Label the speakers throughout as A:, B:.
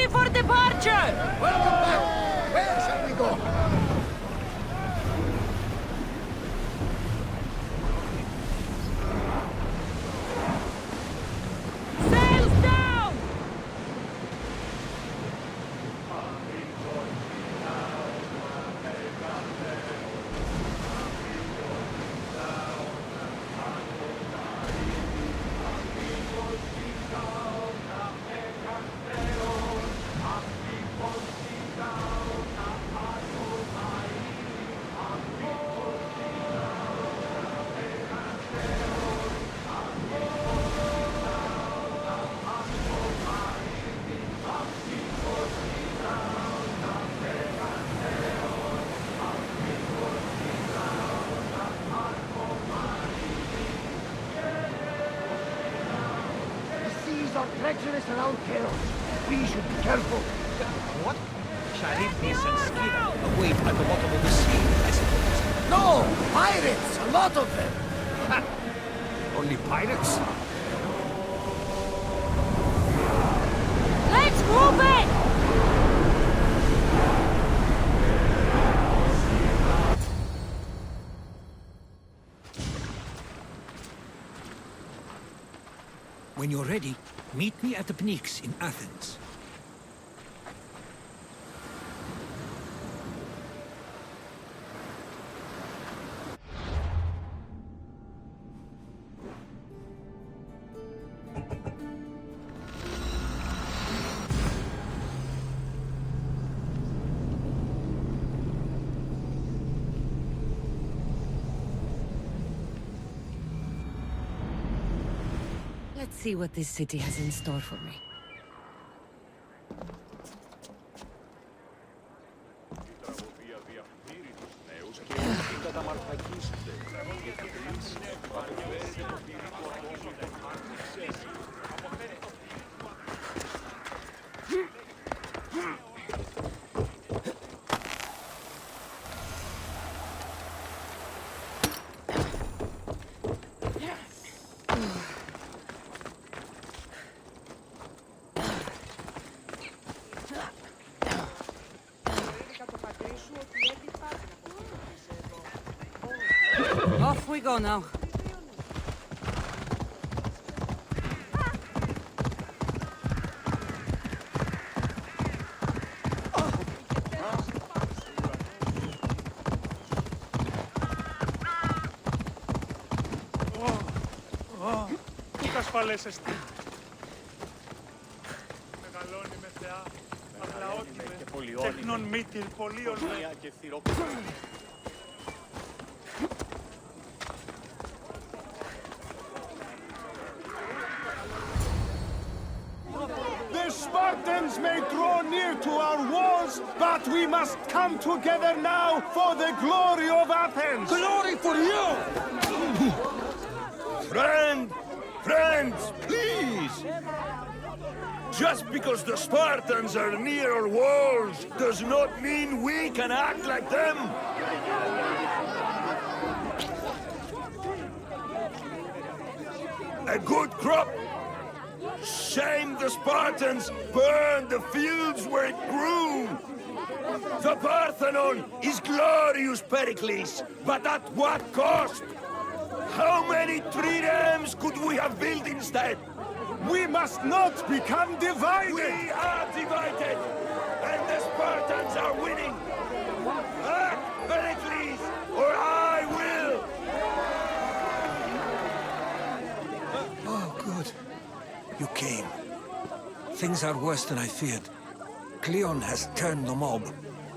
A: ready for departure!
B: Welcome back! Where shall we go?
A: Sails down!
B: Are treacherous around Chaos. We should be careful.
C: What? Charybdis and Scylla await at the bottom of the sea, I suppose.
B: No! Pirates! A lot of them!
C: Ha! Only pirates?
A: Let's move it!
C: When you're ready, meet me at the Pnyx in Athens.
A: Let's see what this city has in store for me. Off we go now.
D: Πού ασφαλέσεστε. Μεγαλώνει με θεά, απλαότιμε, τεχνών μύτηρ, πολίων με.
E: The Spartans may draw near to our walls, but we must come together now for the glory of Athens!
B: Glory for you!
F: Friends, please! Just because the Spartans are near our walls does not mean we can act like them! A good crop! Shame the Spartans burned the fields where it grew! The Parthenon is glorious, Pericles, but at what cost? How many triremes could we have built instead?
E: We must not become divided!
F: We are divided, and the Spartans are winning! Act, Pericles, or I will!
C: Oh, good. You came. Things are worse than I feared. Kleon has turned the mob.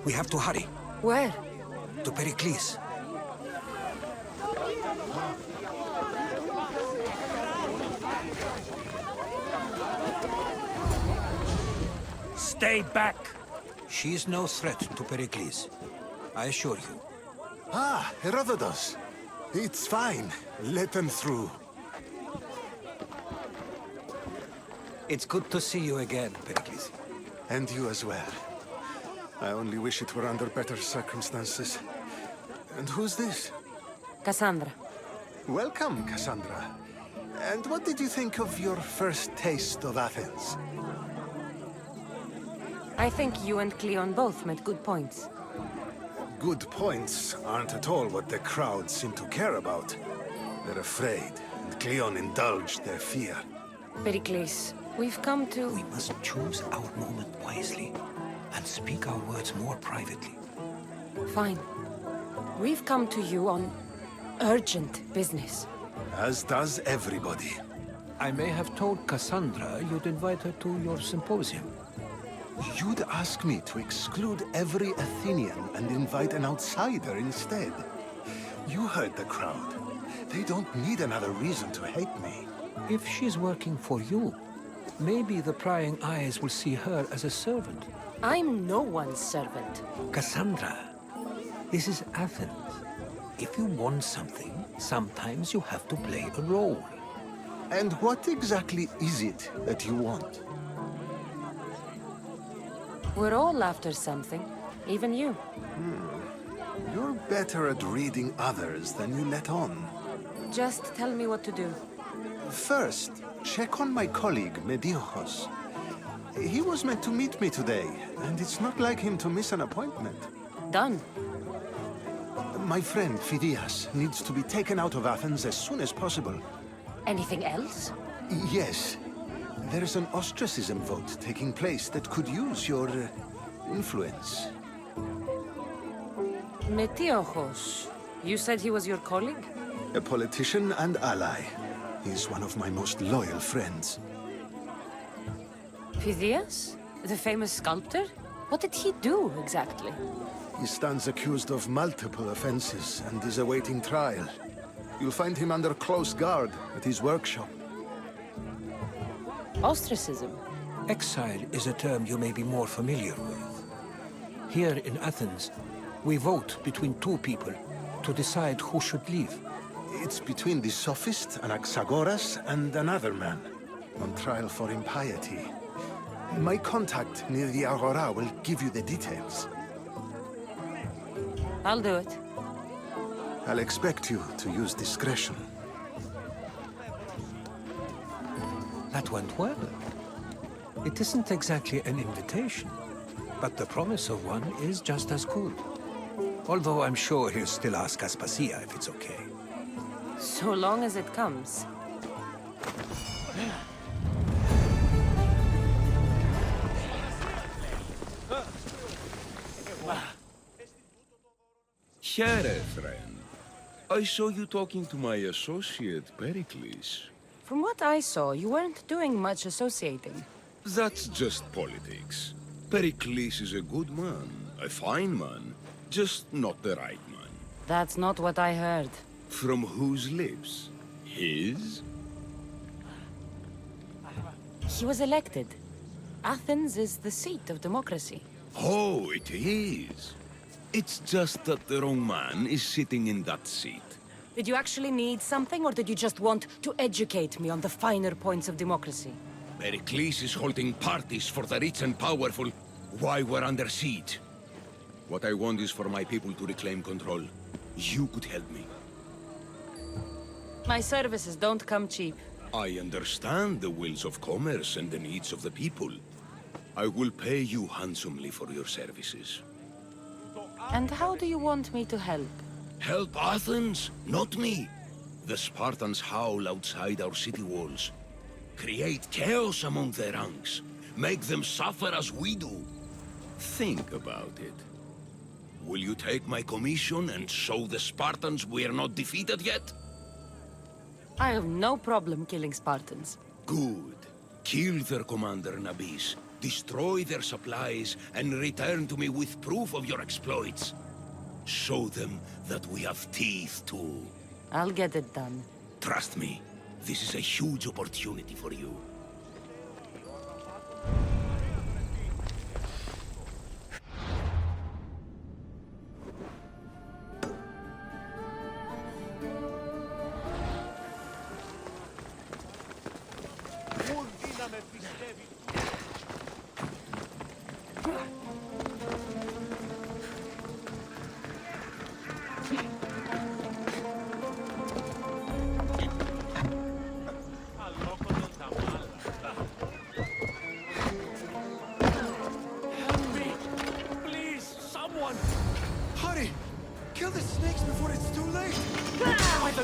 C: We have to hurry.
A: Where?
C: To Pericles. Stay back! She is no threat to Pericles. I assure you.
E: Ah, Herodotus. It's fine. Let them through.
C: It's good to see you again, Pericles.
E: And you as well. I only wish it were under better circumstances. And who's this?
A: Cassandra.
E: Welcome, Cassandra. And what did you think of your first taste of Athens?
A: I think you and Kleon both made good points.
E: Good points aren't at all what the crowd seem to care about. They're afraid, and Kleon indulged their fear.
A: Pericles, we've come to...
C: We must choose our moment wisely and speak our words more privately.
A: Fine. We've come to you on urgent business.
E: As does everybody.
C: I may have told Cassandra you'd invite her to your symposium.
E: You'd ask me to exclude every Athenian and invite an outsider instead. You heard the crowd. They don't need another reason to hate me.
C: If she's working for you, maybe the prying eyes will see her as a servant.
A: I'm no one's servant.
C: Cassandra, this is Athens. If you want something, sometimes you have to play a role.
E: And what exactly is it that you want?
A: We're all after something, even you.
E: You're better at reading others than you let on.
A: Just tell me what to do.
E: First, check on my colleague, Medios. He was meant to meet me today, and it's not like him to miss an appointment.
A: Done.
E: My friend, Phidias, needs to be taken out of Athens as soon as possible.
A: Anything else?
E: Yes. There's an ostracism vote taking place that could use your influence.
A: Metiochos. You said he was your colleague?
E: A politician and ally. He's one of my most loyal friends.
A: Phidias? The famous sculptor? What did he do, exactly?
E: He stands accused of multiple offenses and is awaiting trial. You'll find him under close guard at his workshop.
A: Ostracism?
C: Exile is a term you may be more familiar with. Here in Athens, we vote between two people to decide who should leave.
E: It's between the sophist Anaxagoras and another man, on trial for impiety. My contact near the Agora will give you the details.
A: I'll do it.
E: I'll expect you to use discretion.
C: That went well. It isn't exactly an invitation, but the promise of one is just as good. Although I'm sure he'll still ask Aspasia if it's okay.
A: So long as it comes.
F: Here, friend. I saw you talking to my associate, Pericles.
A: From what I saw, you weren't doing much associating.
F: That's just politics. Pericles is a good man, a fine man, just not the right man.
A: That's not what I heard.
F: From whose lips? His?
A: He was elected. Athens is the seat of democracy.
F: Oh, it is. It's just that the wrong man is sitting in that seat.
A: Did you actually need something, or did you just want to educate me on the finer points of democracy?
F: Pericles is holding parties for the rich and powerful while we're under siege. What I want is for my people to reclaim control. You could help me.
A: My services don't come cheap.
F: I understand the wills of commerce and the needs of the people. I will pay you handsomely for your services.
A: And how do you want me to help?
F: Help Athens, not me. The Spartans howl outside our city walls. Create chaos among their ranks. Make them suffer as we do. Think about it. Will you take my commission and show the Spartans we are not defeated yet?
A: I have no problem killing Spartans.
F: Good. Kill their commander Nabis, destroy their supplies, and return to me with proof of your exploits. Show them that we have teeth too.
A: I'll get it done.
F: Trust me, this is a huge opportunity for you.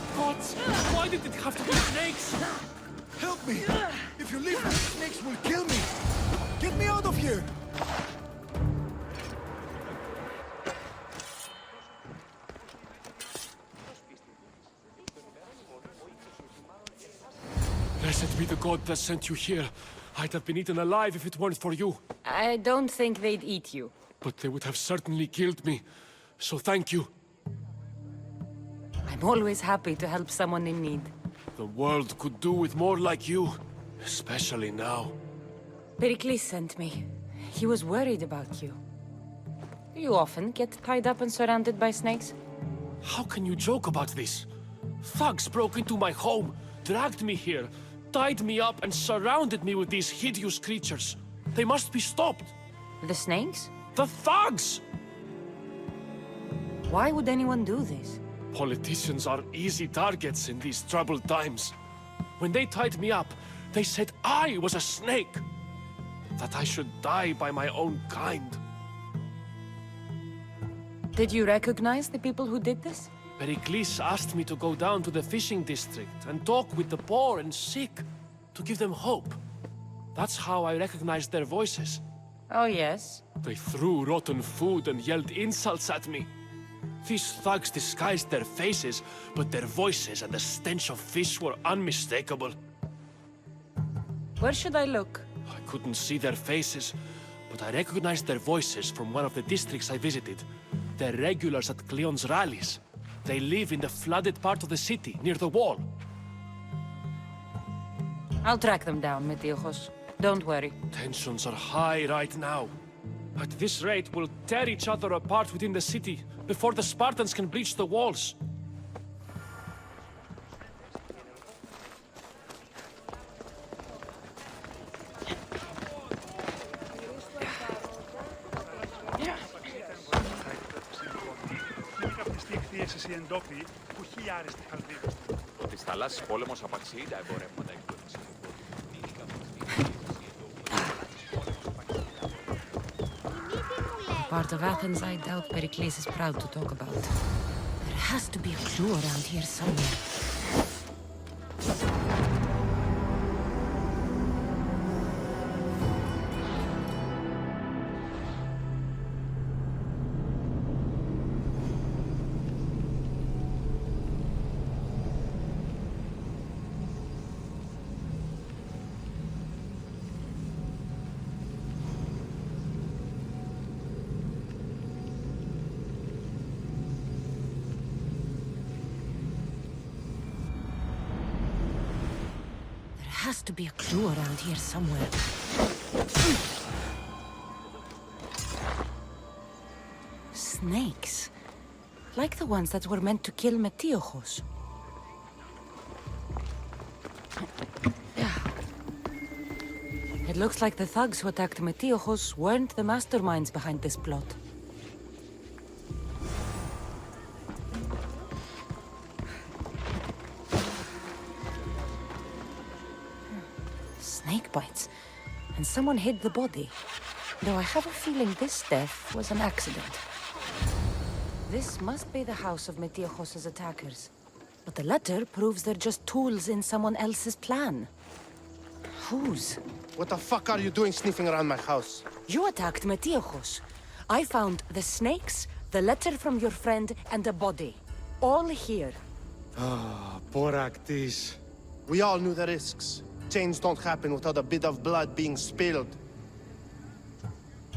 G: the gods! Why did it have to be snakes?
F: Help me! If you leave, the snakes will kill me! Get me out of here!
G: Blessed be the god that sent you here. I'd have been eaten alive if it weren't for you.
A: I don't think they'd eat you.
G: But they would have certainly killed me. So thank you.
A: I'm always happy to help someone in need.
G: The world could do with more like you. Especially now.
A: Pericles sent me. He was worried about you. Do you often get tied up and surrounded by snakes?
G: How can you joke about this? Thugs broke into my home, dragged me here, tied me up and surrounded me with these hideous creatures. They must be stopped.
A: The snakes?
G: The thugs!
A: Why would anyone do this?
G: Politicians are easy targets in these troubled times. When they tied me up, they said I was a snake. That I should die by my own kind.
A: Did you recognize the people who did this?
G: Pericles asked me to go down to the fishing district and talk with the poor and sick, to give them hope. That's how I recognized their voices.
A: Oh, yes.
G: They threw rotten food and yelled insults at me. These thugs disguised their faces, but their voices and the stench of fish were unmistakable.
A: Where should I look?
G: I couldn't see their faces, but I recognized their voices from one of the districts I visited. They're regulars at Kleon's rallies. They live in the flooded part of the city, near the wall.
A: I'll track them down, Metiojos. Don't worry.
G: Tensions are high right now. At this rate, we'll tear each other apart within the city, before the Spartans can breach the walls.
D: Είναι καπνιστή εκθίεσης οι εντόπιοι που χιλιάρες τη Χαλδίδα.
H: Ο της θαλάσσης πόλεμος απαξιεί τα εμπορεύματα εκπλήρωση.
A: Part of Athens I doubt Pericles is proud to talk about. There has to be a clue around here somewhere. There has to be a clue around here somewhere. Snakes. Like the ones that were meant to kill Metiojos. It looks like the thugs who attacked Metiojos weren't the masterminds behind this plot. Snake bites. And someone hid the body. Though I have a feeling this death was an accident. This must be the house of Metiojos' attackers. But the letter proves they're just tools in someone else's plan. Whose?
I: What the fuck are you doing sniffing around my house?
A: You attacked Metiojos. I found the snakes, the letter from your friend, and a body. All here.
I: Boraktis. We all knew the risks. Change don't happen without a bit of blood being spilled.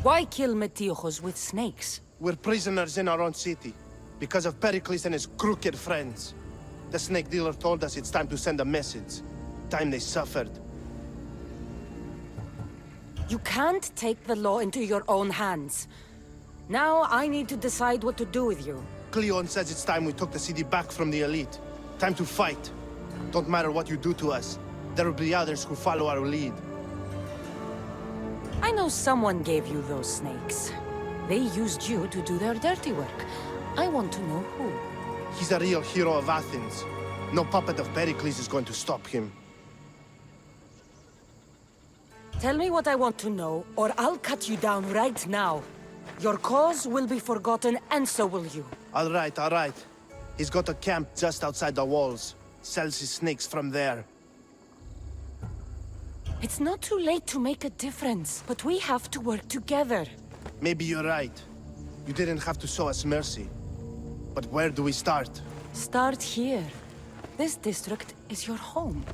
A: Why kill Metiojos with snakes?
I: We're prisoners in our own city. Because of Pericles and his crooked friends. The snake dealer told us it's time to send a message. Time they suffered.
A: You can't take the law into your own hands. Now I need to decide what to do with you.
I: Kleon says it's time we took the city back from the elite. Time to fight. Don't matter what you do to us. There will be others who follow our lead.
A: I know someone gave you those snakes. They used you to do their dirty work. I want to know who.
I: He's a real hero of Athens. No puppet of Pericles is going to stop him.
A: Tell me what I want to know, or I'll cut you down right now. Your cause will be forgotten, and so will you.
I: All right, all right. He's got a camp just outside the walls. Sells his snakes from there.
A: It's not too late to make a difference, but we have to work together.
I: Maybe you're right. You didn't have to show us mercy. But where do we start?
A: Start here. This district is your home.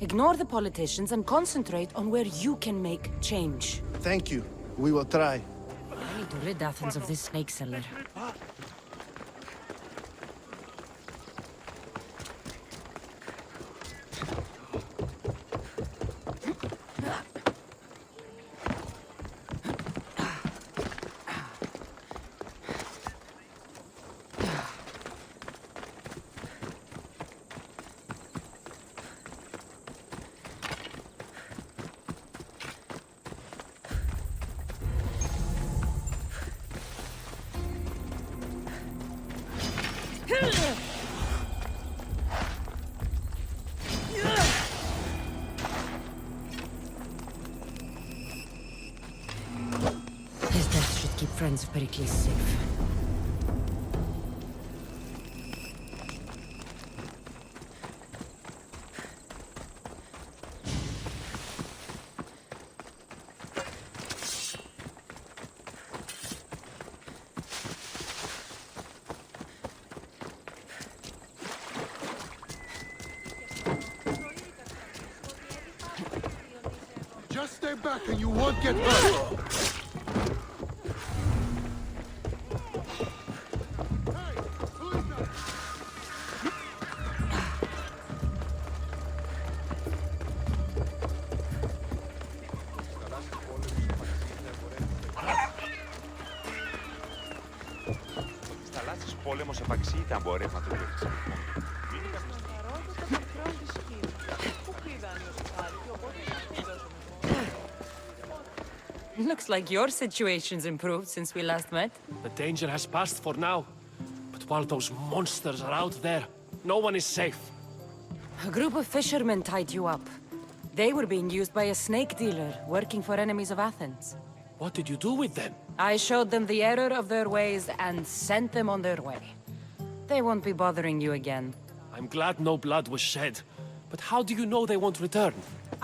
A: Ignore the politicians and concentrate on where you can make change.
I: Thank you. We will try.
A: I need to rid Athens of this snake seller. His death should keep friends of Pericles safe.
E: Just stay back and you won't get hurt.
H: Στις θαλάσσιες πόλεμος επαξιεί τα εμπορεύματα του εξοπλισμού.
A: Looks like your situation's improved since we last met.
G: The danger has passed for now. But while those monsters are out there, no one is safe.
A: A group of fishermen tied you up. They were being used by a snake dealer working for enemies of Athens.
G: What did you do with them?
A: I showed them the error of their ways and sent them on their way. They won't be bothering you again.
G: I'm glad no blood was shed. But how do you know they won't return?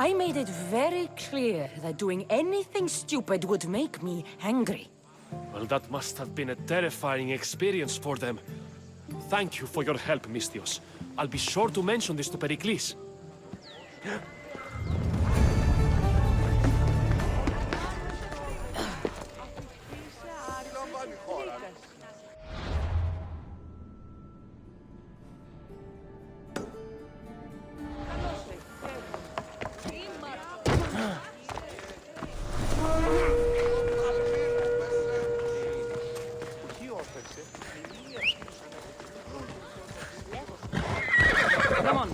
A: I made it very clear that doing anything stupid would make me angry.
G: Well, that must have been a terrifying experience for them. Thank you for your help, Misthios. I'll be sure to mention this to Pericles.
A: Come on.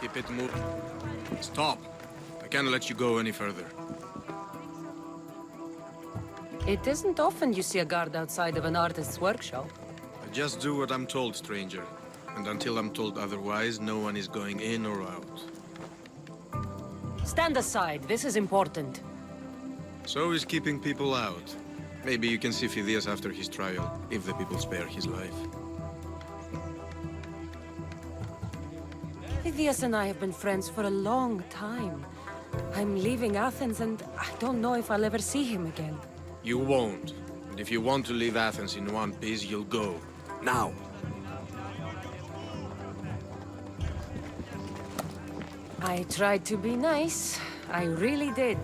J: Keep it moving. Stop. I can't let you go any further.
A: It isn't often you see a guard outside of an artist's workshop.
J: I just do what I'm told, stranger. And until I'm told otherwise, no one is going in or out.
A: Stand aside. This is important.
J: So is keeping people out. Maybe you can see Phidias after his trial, if the people spare his life.
A: Phidias and I have been friends for a long time. I'm leaving Athens and I don't know if I'll ever see him again.
J: You won't. And if you want to leave Athens in one piece, you'll go. Now!
A: I tried to be nice. I really did.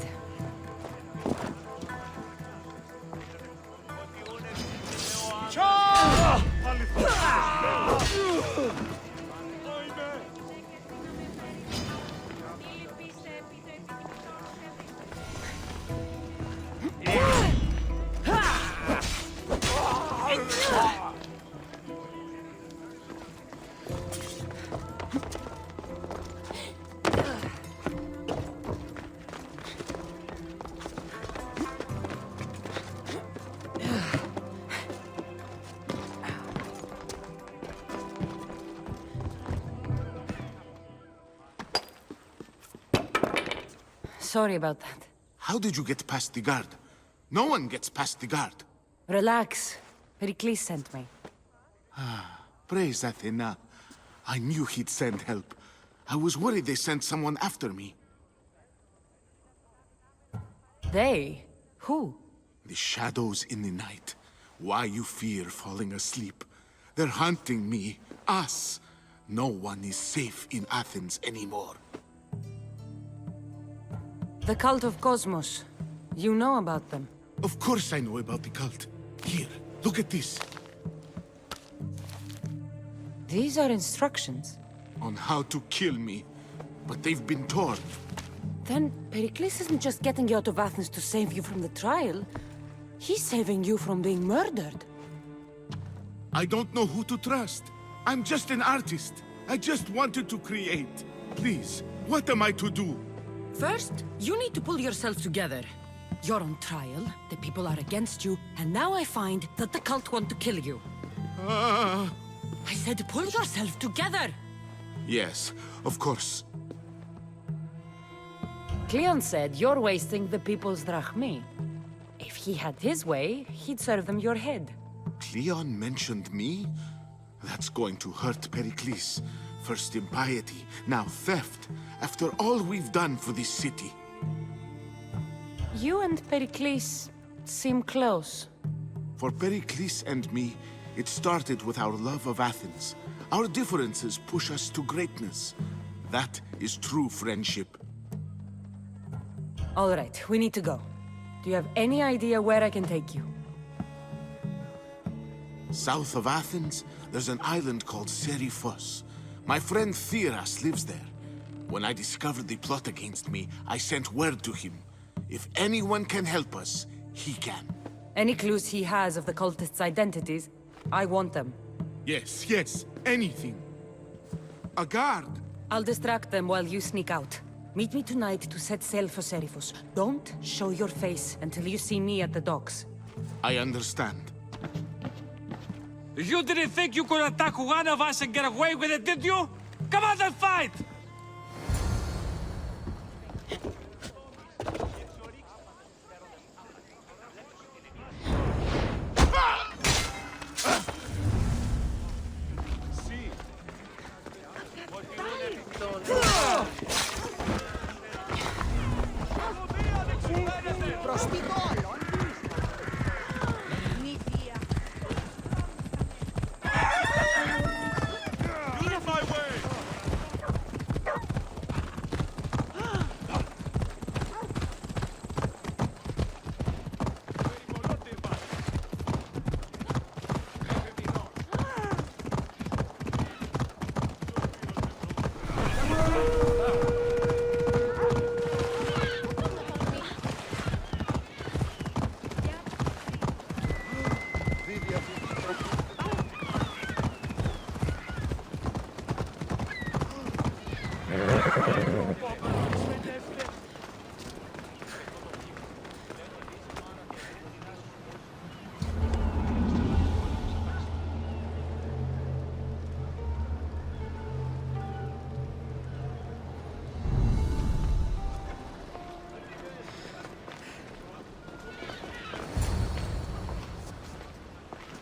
A: sorry about that.
E: How did you get past the guard? No one gets past the guard.
A: Relax. Pericles sent me.
E: Praise Athena. I knew he'd send help. I was worried they sent someone after me.
A: They? Who?
E: The shadows in the night. Why you fear falling asleep. They're hunting me. Us. No one is safe in Athens anymore.
A: The cult of Cosmos. You know about them.
E: Of course I know about the cult. Here, look at this.
A: These are instructions.
E: On how to kill me. But they've been torn.
A: Then Pericles isn't just getting you out of Athens to save you from the trial. He's saving you from being murdered.
E: I don't know who to trust. I'm just an artist. I just wanted to create. Please, what am I to do?
A: First, you need to pull yourself together. You're on trial, the people are against you, and now I find that the cult want to kill you. I said pull yourself together!
E: Yes, of course.
A: Kleon said you're wasting the people's drachmi. If he had his way, he'd serve them your head.
E: Kleon mentioned me? That's going to hurt Pericles. First impiety, now theft. After all we've done for this city.
A: You and Pericles seem close.
E: For Pericles and me, it started with our love of Athens. Our differences push us to greatness. That is true friendship.
A: All right, we need to go. Do you have any idea where I can take you?
E: South of Athens, there's an island called Seriphos. My friend Theras lives there. When I discovered the plot against me, I sent word to him. If anyone can help us, he can.
A: Any clues he has of the cultists' identities? I want them.
E: Yes, yes, anything. A guard!
A: I'll distract them while you sneak out. Meet me tonight to set sail for Seriphos. Don't show your face until you see me at the docks.
E: I understand.
K: You didn't think you could attack one of us and get away with it, did you? Come on and fight!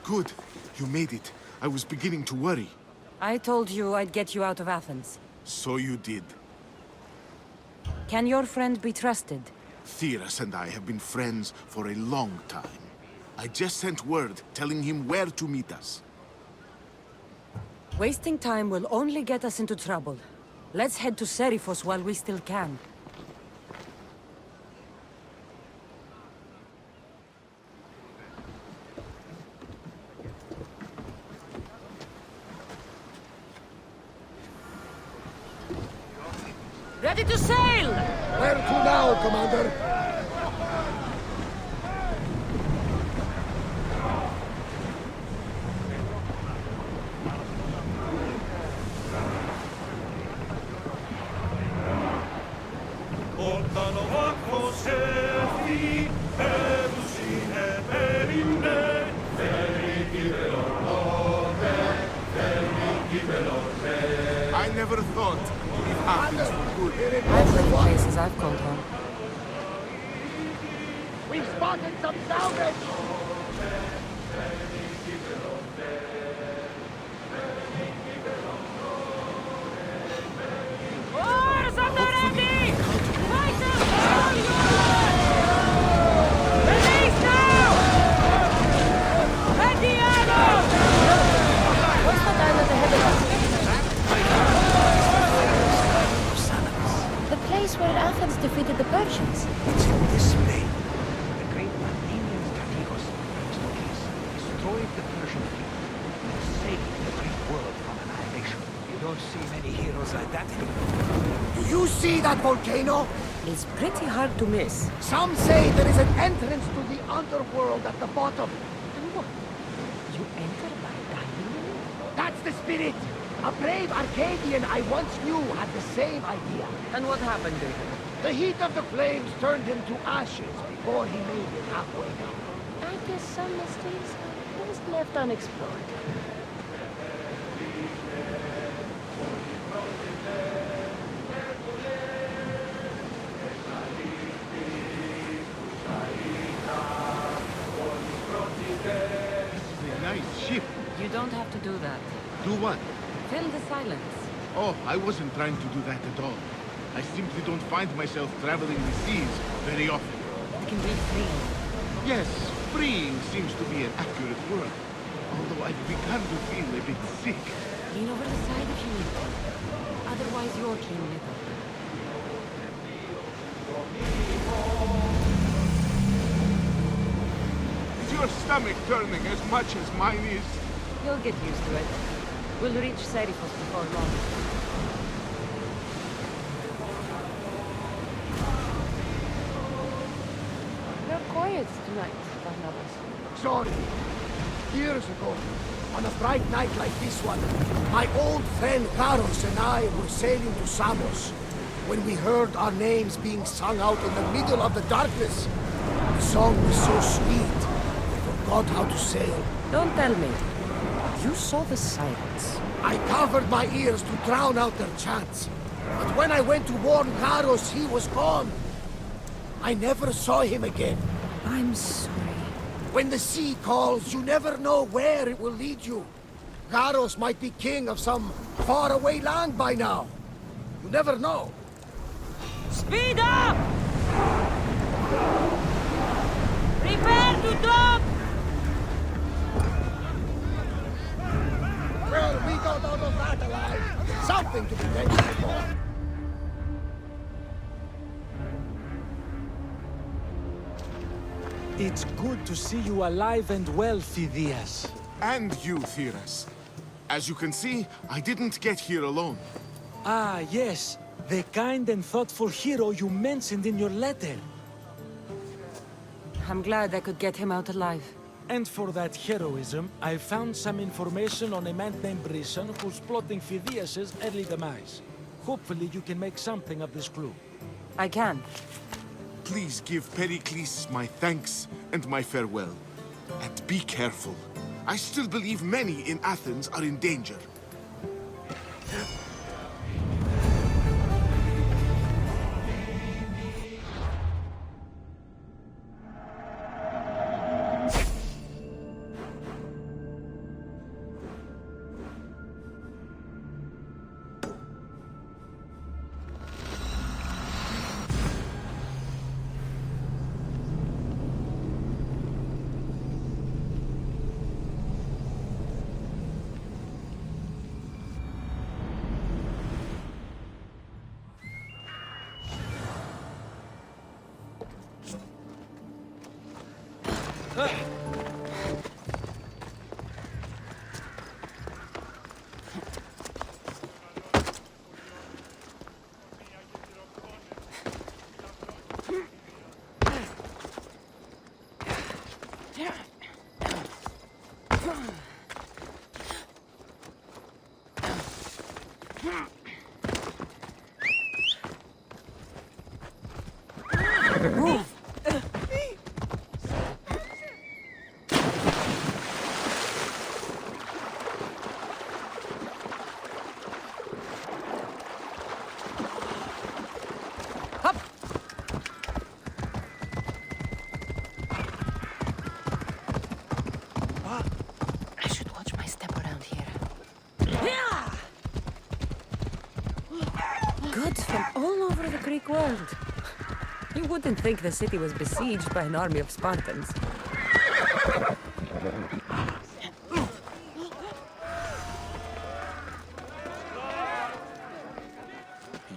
E: Good. You made it. I was beginning to worry.
A: I told you I'd get you out of Athens.
E: So you did.
A: Can your friend be trusted?
E: Theras and I have been friends for a long time. I just sent word telling him where to meet us.
A: Wasting time will only get us into trouble. Let's head to Seriphos while we still can. Ready to sail!
B: Where to now, Commander?
E: I never thought if Athens were good.
A: I've been places I've called home.
B: spotted some salvage!
A: Oars on the ready! Fight them! Release now! At the arrow! What's that island ahead of us? The place where Athens defeated the Persians.
C: It's in this plain. The great Athenian strategos, Themistocles, destroyed the Persian fleet and saved the great world from annihilation. You don't see many heroes like that anymore.
B: Do you see that volcano?
A: It's pretty hard to miss.
B: Some say there is an entrance to the underworld at the bottom.
A: And what? You enter by diving in it?
B: That's the spirit! A brave Arcadian I once knew had the same idea.
A: And what happened to him?
B: The heat of the flames turned him to ashes before he made it halfway down.
A: I guess some mysteries are best left unexplored.
E: This is a nice ship.
A: You don't have to do that.
E: Do what?
A: Fill the silence.
E: Oh, I wasn't trying to do that at all. I simply don't find myself traveling the seas very often.
A: It can be freeing.
E: Yes, freeing seems to be an accurate word. Although I've begun to feel a bit sick.
A: Lean over the side if you need to. Otherwise, you're cleaning it up.
E: Is your stomach turning as much as mine is?
A: You'll get used to it. We'll reach Serifos before long. You're quiet tonight, Barnabas.
B: Sorry. Years ago, on a bright night like this one, my old friend Karos and I were sailing to Samos when we heard our names being sung out in the middle of the darkness. The song was so sweet, I forgot how to sail.
A: Don't tell me. You saw the silence.
B: I covered my ears to drown out their chants. But when I went to warn Karos, he was gone. I never saw him again.
A: I'm sorry.
B: When the sea calls, you never know where it will lead you. Karos might be king of some faraway land by now. You never know.
A: Speed up! Prepare to dock!
B: Well, we got out of that alive. Something to be thankful for.
K: It's good to see you alive and well, Phidias.
E: And you, Theras. As you can see, I didn't get here alone.
K: Ah, yes. The kind and thoughtful hero you mentioned in your letter.
A: I'm glad I could get him out alive.
K: And for that heroism, I found some information on a man named Brisson who's plotting Phidias' early demise. Hopefully you can make something of this clue.
A: I can.
E: Please give Pericles my thanks and my farewell. And be careful. I still believe many in Athens are in danger.
A: Greek world. You wouldn't think the city was besieged by an army of Spartans.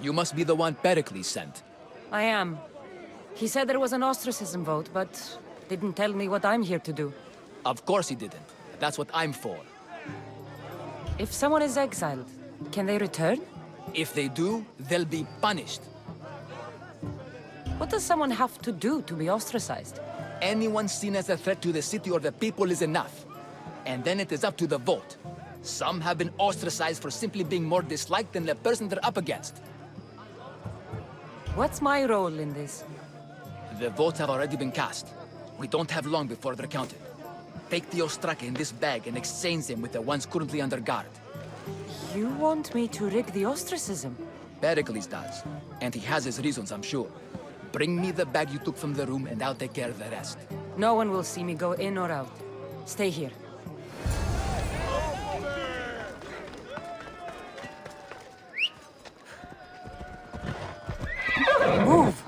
L: You must be the one Pericles sent.
A: I am. He said there was an ostracism vote, but didn't tell me what I'm here to do.
L: Of course he didn't. That's what I'm for.
A: If someone is exiled, can they return?
L: If they do, they'll be punished.
A: What does someone have to do to be ostracized?
L: Anyone seen as a threat to the city or the people is enough. And then it is up to the vote. Some have been ostracized for simply being more disliked than the person they're up against.
A: What's my role in this?
L: The votes have already been cast. We don't have long before they're counted. Take the Ostraka in this bag and exchange them with the ones currently under guard.
A: You want me to rig the ostracism?
L: Pericles does. And he has his reasons, I'm sure. Bring me the bag you took from the room and I'll take care of the rest.
A: No one will see me go in or out. Stay here. Move!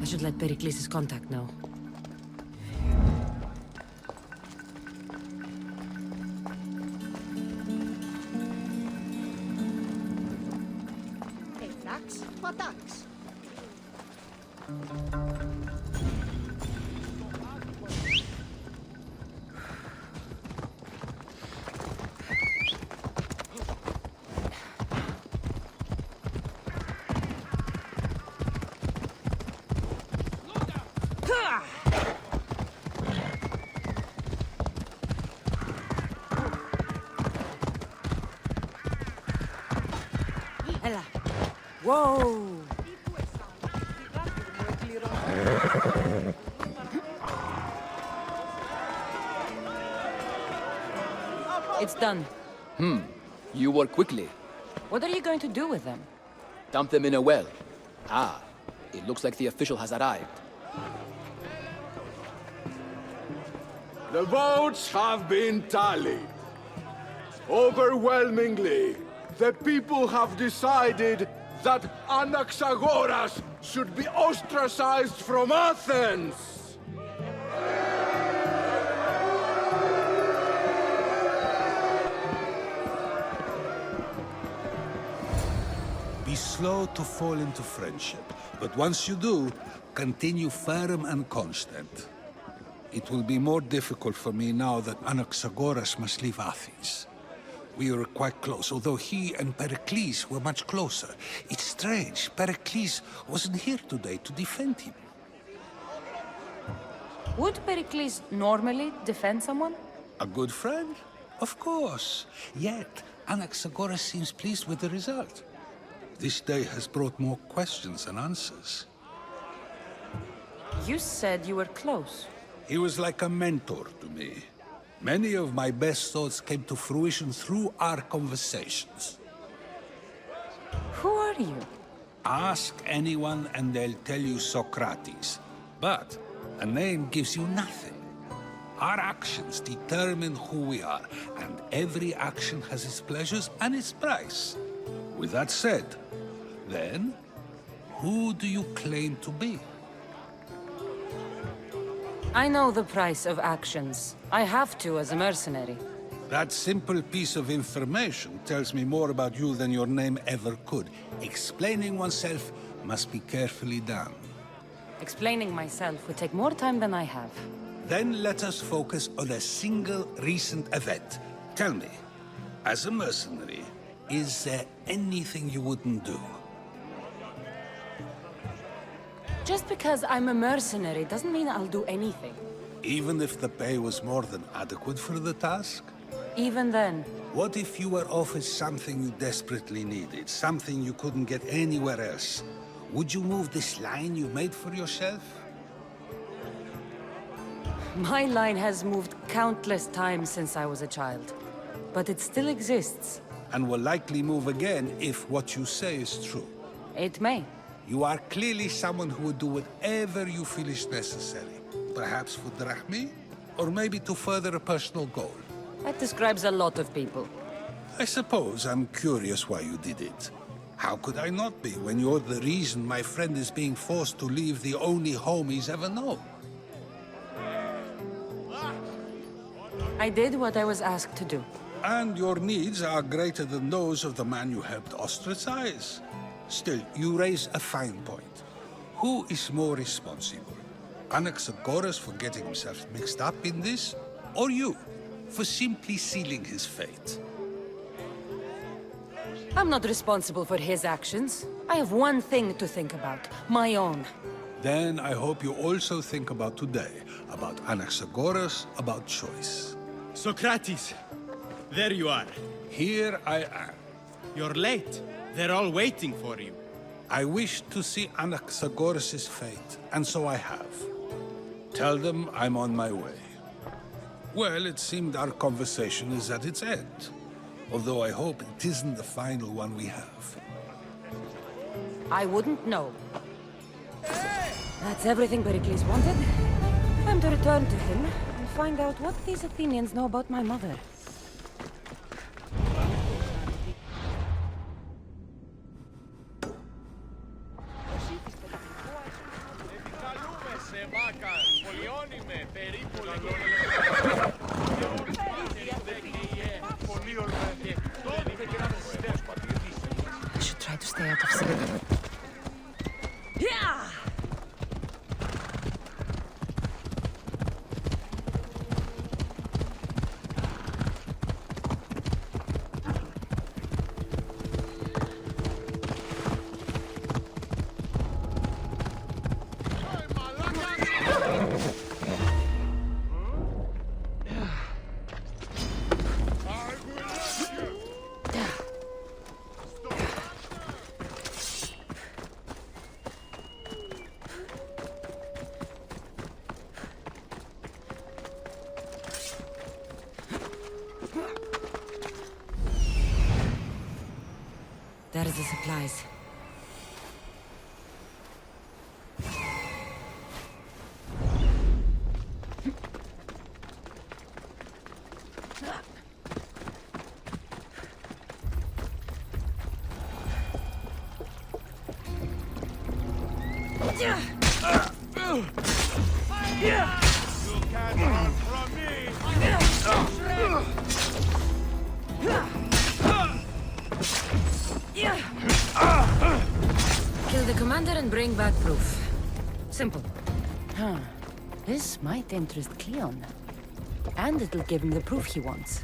A: I should let Pericles' contact know. Whoa! It's done.
L: You work quickly.
A: What are you going to do with them?
L: Dump them in a well. Ah, it looks like the official has arrived.
F: The votes have been tallied. Overwhelmingly, the people have decided that Anaxagoras should be ostracized from Athens!
C: Be slow to fall into friendship, but once you do, continue firm and constant. It will be more difficult for me now that Anaxagoras must leave Athens. We were quite close, although he and Pericles were much closer. It's strange, Pericles wasn't here today to defend him.
A: Would Pericles normally defend someone?
C: A good friend? Of course. Yet, Anaxagoras seems pleased with the result. This day has brought more questions than answers.
A: You said you were close.
C: He was like a mentor to me. Many of my best thoughts came to fruition through our conversations.
A: Who are you?
C: Ask anyone and they'll tell you Socrates. But a name gives you nothing. Our actions determine who we are, and every action has its pleasures and its price. With that said, then, who do you claim to be?
A: I know the price of actions. I have to as a mercenary.
C: That simple piece of information tells me more about you than your name ever could. Explaining oneself must be carefully done.
A: Explaining myself would take more time than I have.
C: Then let us focus on a single recent event. Tell me, as a mercenary, is there anything you wouldn't do?
A: Just because I'm a mercenary doesn't mean I'll do anything.
C: Even if the pay was more than adequate for the task?
A: Even then.
C: What if you were offered something you desperately needed, something you couldn't get anywhere else? Would you move this line you made for yourself?
A: My line has moved countless times since I was a child. But it still exists.
C: And will likely move again if what you say is true.
A: It may.
C: You are clearly someone who would do whatever you feel is necessary. Perhaps for drachmi, or maybe to further a personal goal.
A: That describes a lot of people.
C: I suppose I'm curious why you did it. How could I not be when you're the reason my friend is being forced to leave the only home he's ever known?
A: I did what I was asked to do.
C: And your needs are greater than those of the man you helped ostracize. Still, you raise a fine point. Who is more responsible? Anaxagoras for getting himself mixed up in this? Or you, for simply sealing his fate?
A: I'm not responsible for his actions. I have one thing to think about. My own.
C: Then I hope you also think about today. About Anaxagoras, about choice.
M: Socrates! There you are.
C: Here I am.
M: You're late. They're all waiting for you.
C: I wish to see Anaxagoras' fate, and so I have. Tell them I'm on my way. Well, it seemed our conversation is at its end. Although I hope it isn't the final one we have.
A: I wouldn't know. That's everything Pericles wanted. Time to return to him and find out what these Athenians know about my mother. I should try to stay out of sight. Yeah! There's the supplies.
F: You can't run from me!
A: Kill the commander and bring back proof. Simple. Huh. This might interest Kleon. And it'll give him the proof he wants.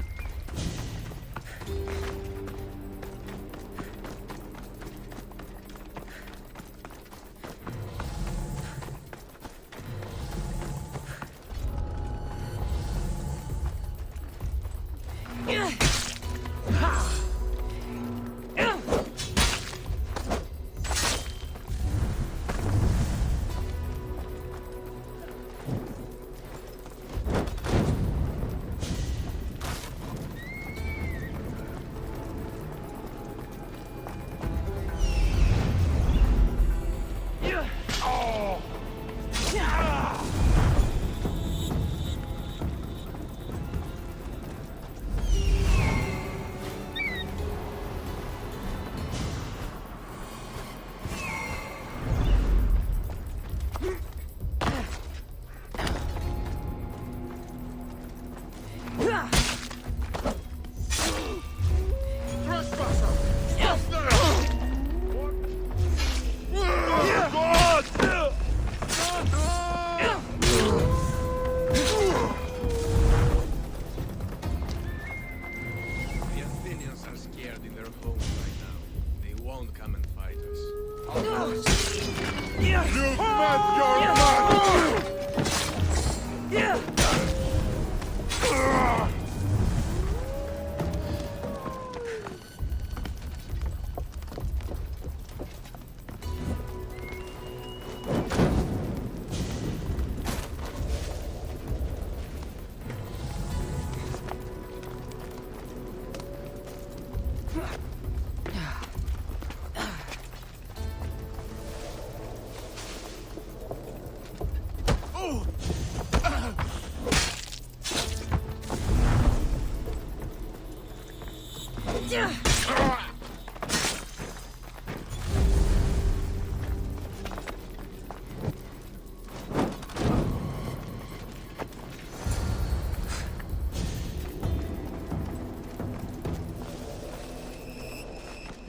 B: Did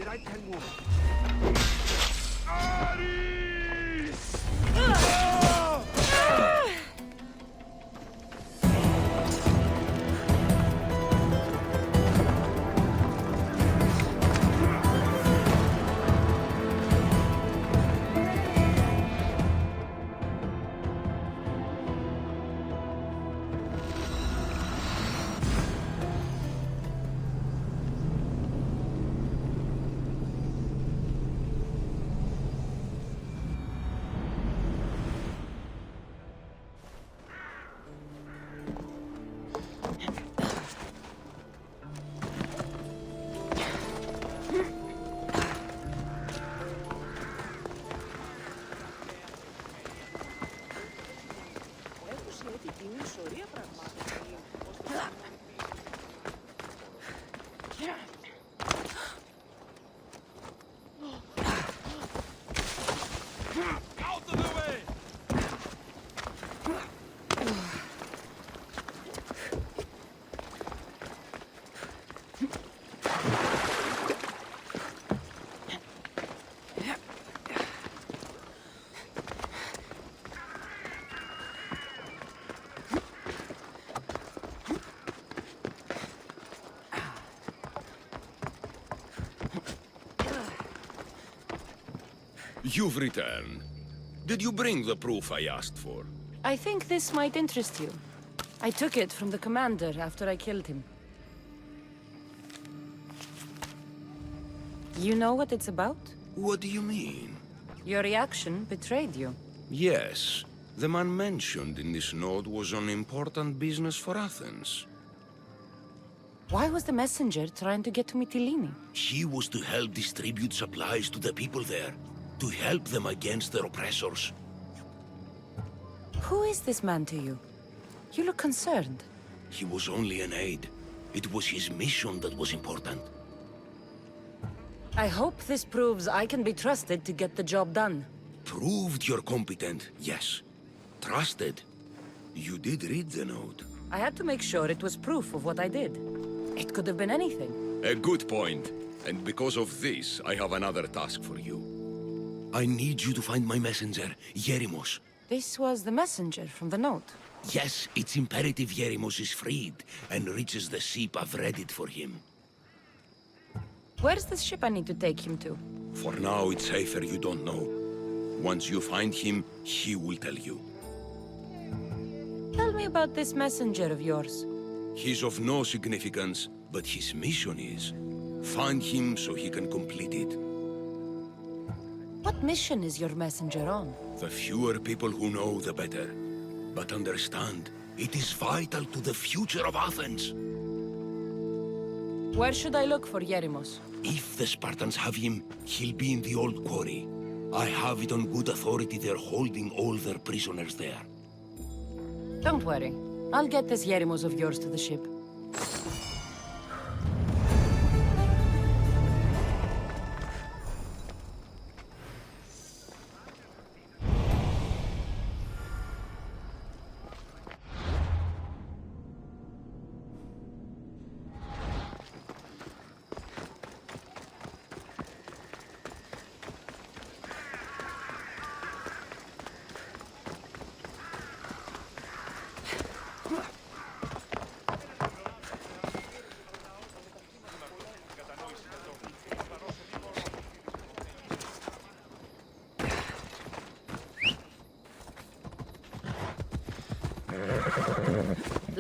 B: I tell you?
F: You've returned. Did you bring the proof I asked for?
A: I think this might interest you. I took it from the commander after I killed him. You know what it's about?
F: What do you mean?
A: Your reaction betrayed you.
F: Yes. The man mentioned in this note was on important business for Athens.
A: Why was the messenger trying to get to Mytilene?
F: He was to help distribute supplies to the people there, to help them against their oppressors.
A: Who is this man to you? You look concerned.
F: He was only an aide. It was his mission that was important.
A: I hope this proves I can be trusted to get the job done.
F: Proved you're competent, yes. Trusted. You did read the note.
A: I had to make sure it was proof of what I did. It could have been anything.
F: A good point. And because of this, I have another task for you. I need you to find my messenger, Yerimos.
A: This was the messenger from the note.
F: Yes, it's imperative Yerimos is freed and reaches the ship I've readied for him.
A: Where's the ship I need to take him to?
F: For now, it's safer you don't know. Once you find him, he will tell you.
A: Tell me about this messenger of yours.
F: He's of no significance, but his mission is. Find him so he can complete it.
A: What mission is your messenger on?
F: The fewer people who know, the better. But understand, it is vital to the future of Athens.
A: Where should I look for Yerimos?
F: If the Spartans have him, he'll be in the old quarry. I have it on good authority they're holding all their prisoners there.
A: Don't worry. I'll get this Yerimos of yours to the ship.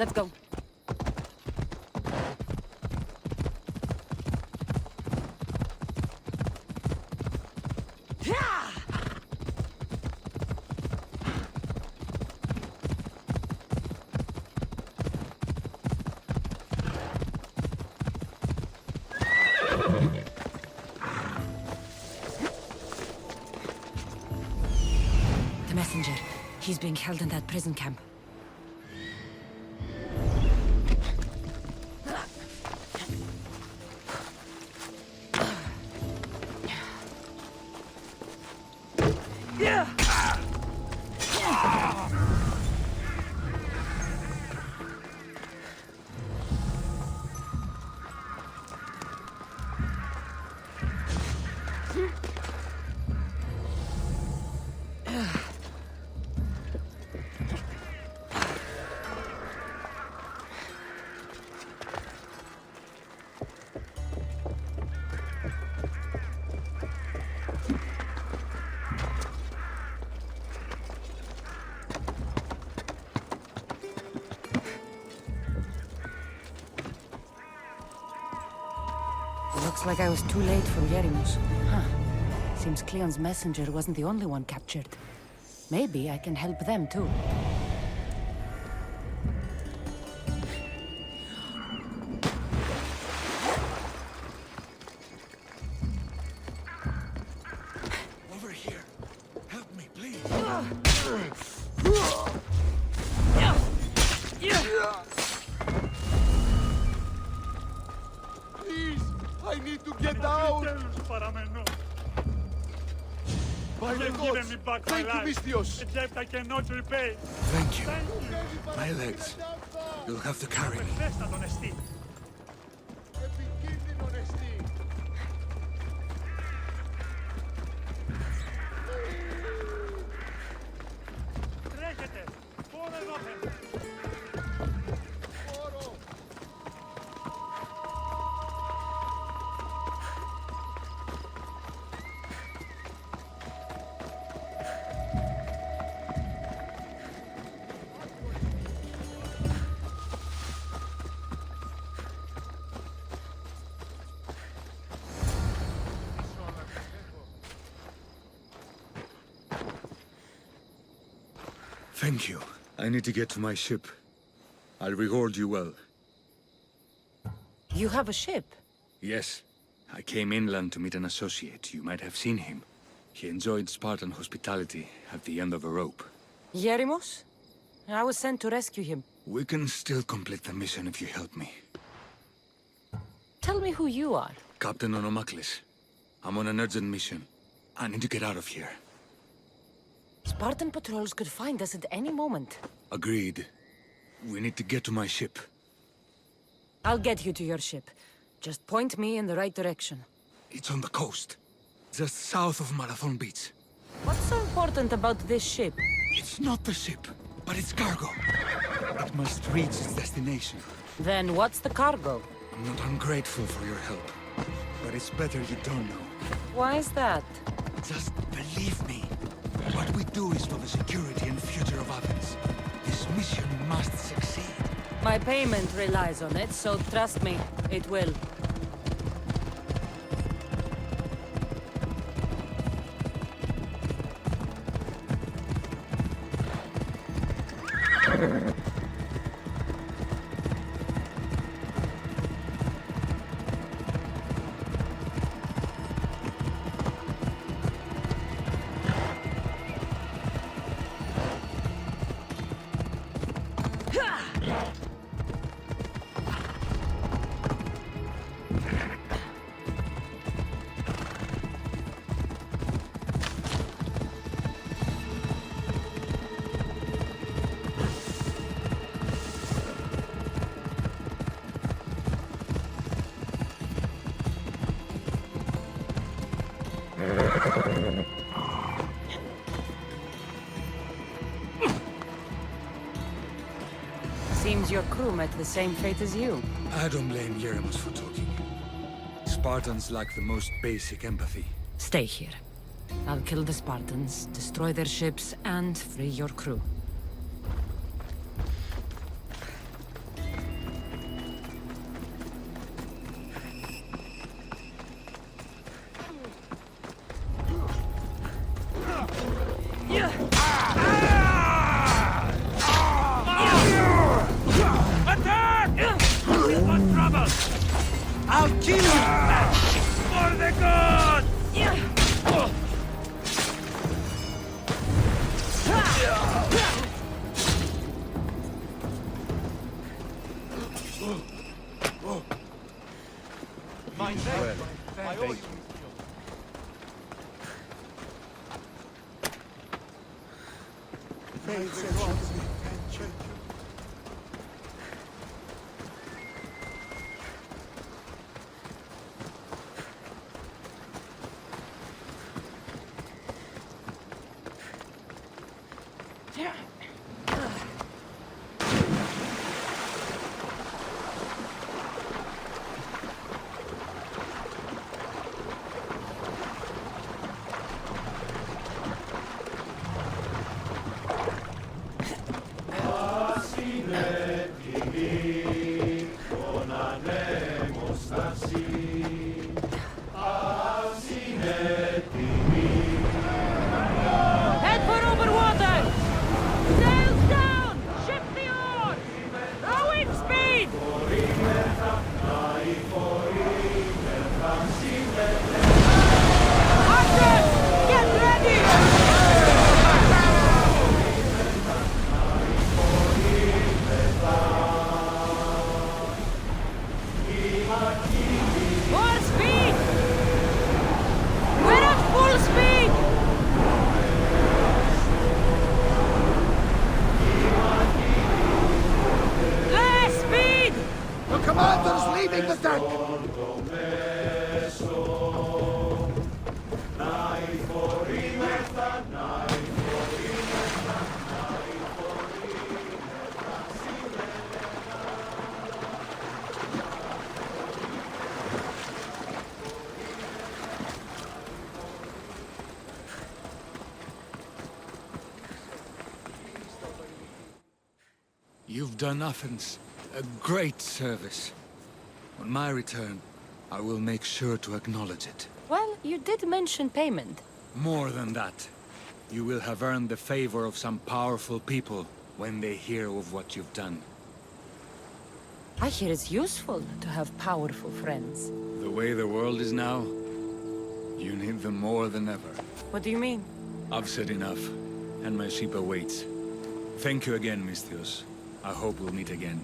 A: Let's go. The messenger. He's being held in that prison camp. Looks like I was too late for Yerimus. Huh. Seems Kleon's messenger wasn't the only one captured. Maybe I can help them too.
F: Over here. Help me, please.
B: Please, I need to get out. By the gods,
D: me back
B: thank
D: my
B: you,
D: life.
B: Mistios.
D: A debt I cannot repay.
F: Thank you. My legs. You'll have to carry me.
D: Πες τον εστί.
B: Επικίνδυνον εστί.
D: Τρέχετε. Πόρε δόθε.
F: Thank you. I need to get to my ship. I'll reward you well.
A: You have a ship?
F: Yes. I came inland to meet an associate. You might have seen him. He enjoyed Spartan hospitality at the end of a rope.
A: Yerimos? I was sent to rescue him.
F: We can still complete the mission if you help me.
A: Tell me who you are.
F: Captain Onomaklis. I'm on an urgent mission. I need to get out of here.
A: Spartan patrols could find us at any moment.
F: Agreed. We need to get to my ship.
A: I'll get you to your ship. Just point me in the right direction.
F: It's on the coast. Just south of Marathon Beach.
A: What's so important about this ship?
F: It's not the ship, but its cargo. It must reach its destination.
A: Then what's the cargo?
F: I'm not ungrateful for your help, but it's better you don't know.
A: Why is that?
F: Just believe me. What we do is for the security and future of Athens. This mission must succeed.
A: My payment relies on it, so trust me, it will. Seems your crew met the same fate as you.
F: I don't blame Yeremus for talking. Spartans lack the most basic empathy.
A: Stay here. I'll kill the Spartans, destroy their ships, and free your crew.
K: I'll kill you!
D: For the gods!
B: Commander's leaving the deck!
N: You've done Athens a great service. On my return, I will make sure to acknowledge it.
A: Well, you did mention payment.
N: More than that, you will have earned the favor of some powerful people when they hear of what you've done.
A: I hear it's useful to have powerful friends.
N: The way the world is now, you need them more than ever.
A: What do you mean?
N: I've said enough, and my ship awaits. Thank you again, Misthios. I hope we'll meet again.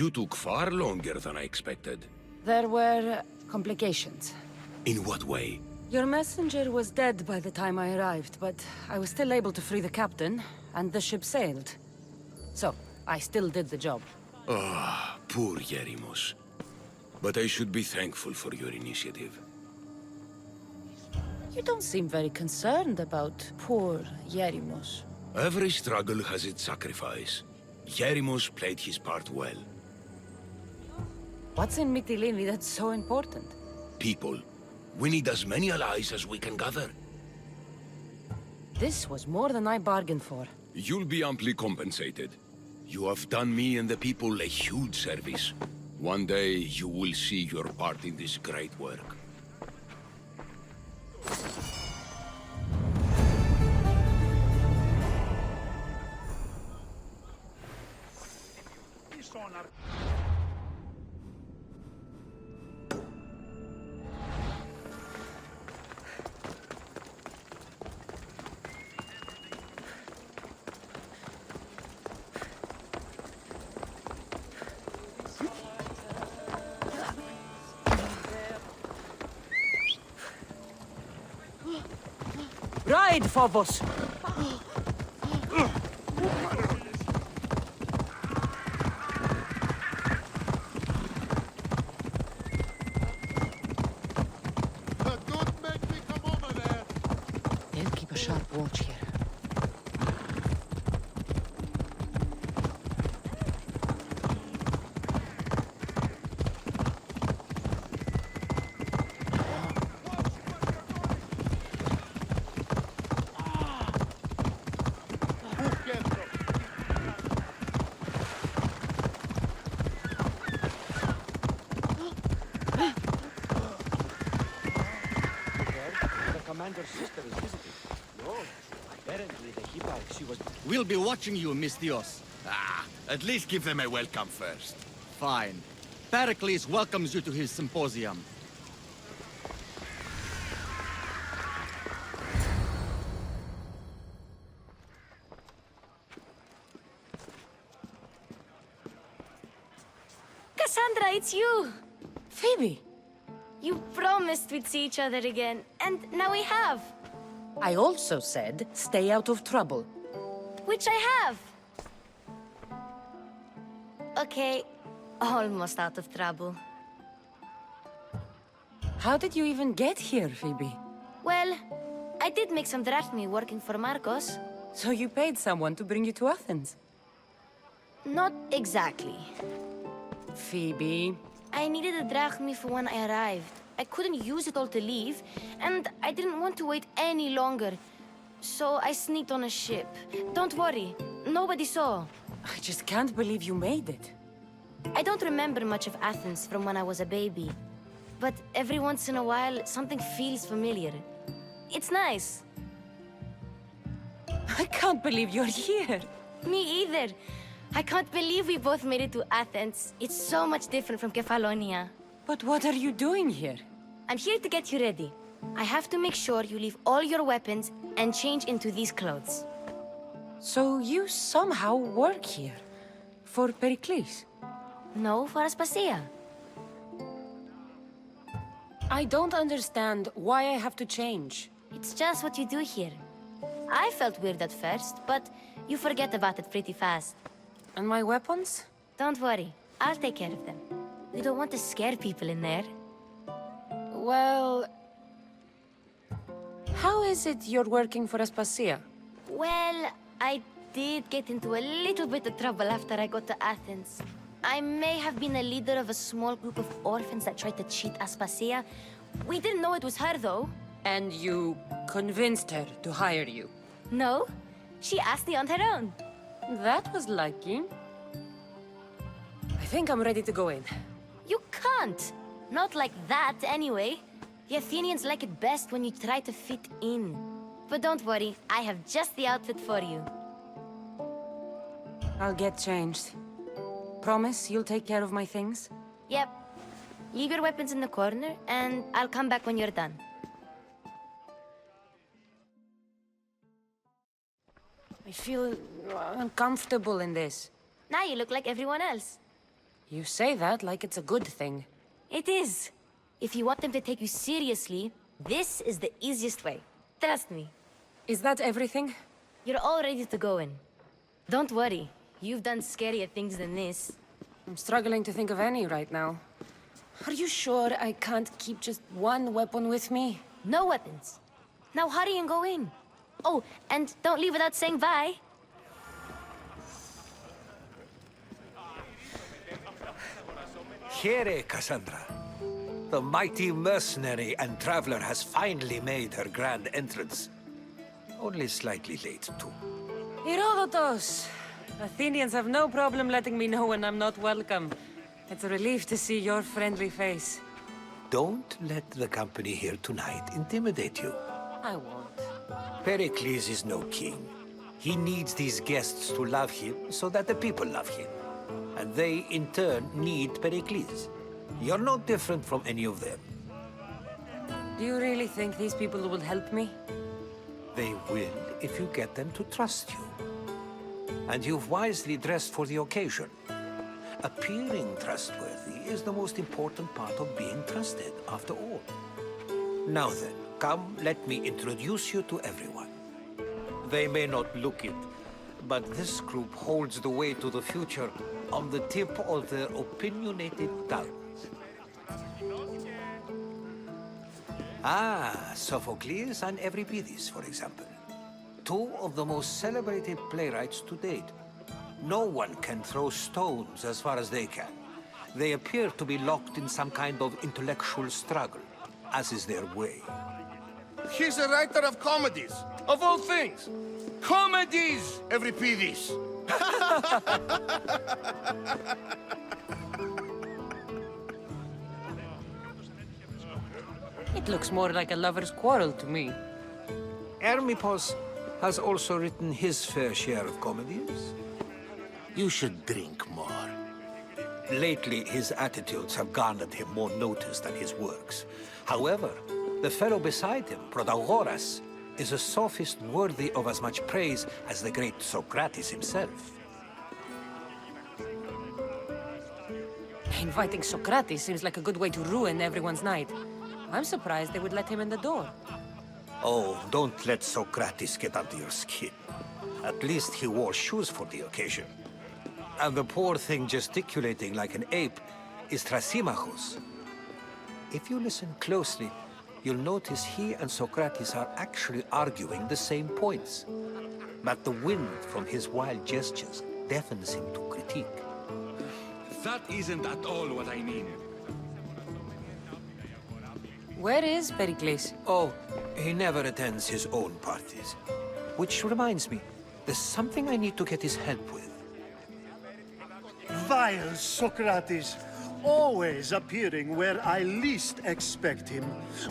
F: You took far longer than I expected.
A: There were complications.
F: In what way?
A: Your messenger was dead by the time I arrived, but I was still able to free the captain, and the ship sailed. So, I still did the job.
F: Ah, poor Yerimos. But I should be thankful for your initiative.
A: You don't seem very concerned about poor Yerimos.
F: Every struggle has its sacrifice. Yerimos played his part well.
A: What's in Mytilene that's so important?
F: People. We need as many allies as we can gather.
A: This was more than I bargained for.
F: You'll be amply compensated. You have done me and the people a huge service. One day, you will see your part in this great work.
A: Ride, Phobos! They'll keep a sharp watch here.
B: Commander's sister is visiting. No,
L: We'll be watching you, Mistios.
E: Ah, at least give them a welcome first.
L: Fine. Pericles welcomes you to his symposium.
O: Cassandra, it's you!
A: Phoebe!
O: You promised we'd see each other again, and now we have.
A: I also said, stay out of trouble.
O: Which I have. Okay, almost out of trouble.
A: How did you even get here, Phoebe?
O: Well, I did make some drachmi working for Marcos.
A: So you paid someone to bring you to Athens?
O: Not exactly.
A: Phoebe...
O: I needed a drachmi for when I arrived. I couldn't use it all to leave, and I didn't want to wait any longer. So I sneaked on a ship. Don't worry, nobody saw.
A: I just can't believe you made it.
O: I don't remember much of Athens from when I was a baby. But every once in a while, something feels familiar. It's nice.
A: I can't believe you're here.
O: Me either. I can't believe we both made it to Athens. It's so much different from Kefalonia.
A: But what are you doing here?
O: I'm here to get you ready. I have to make sure you leave all your weapons and change into these clothes.
A: So you somehow work here? For Pericles?
O: No, for Aspasia.
A: I don't understand why I have to change.
O: It's just what you do here. I felt weird at first, but you forget about it pretty fast.
A: And my weapons?
O: Don't worry, I'll take care of them. We don't want to scare people in there.
A: Well... How is it you're working for Aspasia?
O: Well, I did get into a little bit of trouble after I got to Athens. I may have been a leader of a small group of orphans that tried to cheat Aspasia. We didn't know it was her, though.
A: And you convinced her to hire you?
O: No, she asked me on her own.
A: That was lucky. I think I'm ready to go in.
O: You can't. Not like that, anyway. The Athenians like it best when you try to fit in. But don't worry, I have just the outfit for you.
A: I'll get changed. Promise you'll take care of my things?
O: Yep. Leave your weapons in the corner, and I'll come back when you're done.
A: I feel uncomfortable in this.
O: Now you look like everyone else.
A: You say that like it's a good thing.
O: It is. If you want them to take you seriously, this is the easiest way. Trust me.
A: Is that everything?
O: You're all ready to go in. Don't worry. You've done scarier things than this.
A: I'm struggling to think of any right now. Are you sure I can't keep just one weapon with me?
O: No weapons. Now hurry and go in. Oh, and don't leave without saying bye.
C: Here, Cassandra. The mighty mercenary and traveler has finally made her grand entrance. Only slightly late, too.
A: Herodotos! Athenians have no problem letting me know when I'm not welcome. It's a relief to see your friendly face.
C: Don't let the company here tonight intimidate you.
A: I won't.
C: Pericles is no king. He needs these guests to love him so that the people love him. And they, in turn, need Pericles. You're no different from any of them.
A: Do you really think these people will help me?
C: They will if you get them to trust you. And you've wisely dressed for the occasion. Appearing trustworthy is the most important part of being trusted, after all. Now then, come, let me introduce you to everyone. They may not look it, but this group holds the way to the future on the tip of their opinionated tongues. Ah, Sophocles and Euripides, for example. Two of the most celebrated playwrights to date. No one can throw stones as far as they can. They appear to be locked in some kind of intellectual struggle, as is their way.
F: He's a writer of comedies, of all things. Comedies, Euripides.
A: It looks more like a lover's quarrel to me.
C: Hermippos, has also written his fair share of comedies.
E: You should drink more.
C: Lately, his attitudes have garnered him more notice than his works. However, the fellow beside him, Protagoras, is a sophist worthy of as much praise as the great Socrates himself.
A: Inviting Socrates seems like a good way to ruin everyone's night. I'm surprised they would let him in the door.
C: Oh, don't let Socrates get under your skin. At least he wore shoes for the occasion. And the poor thing gesticulating like an ape is Thrasymachos. If you listen closely, you'll notice he and Socrates are actually arguing the same points. But the wind from his wild gestures deafens him to critique.
N: That isn't at all what I mean.
A: Where is Pericles?
C: Oh, he never attends his own parties. Which reminds me, there's something I need to get his help with.
P: Vile Socrates, always appearing where I least expect him.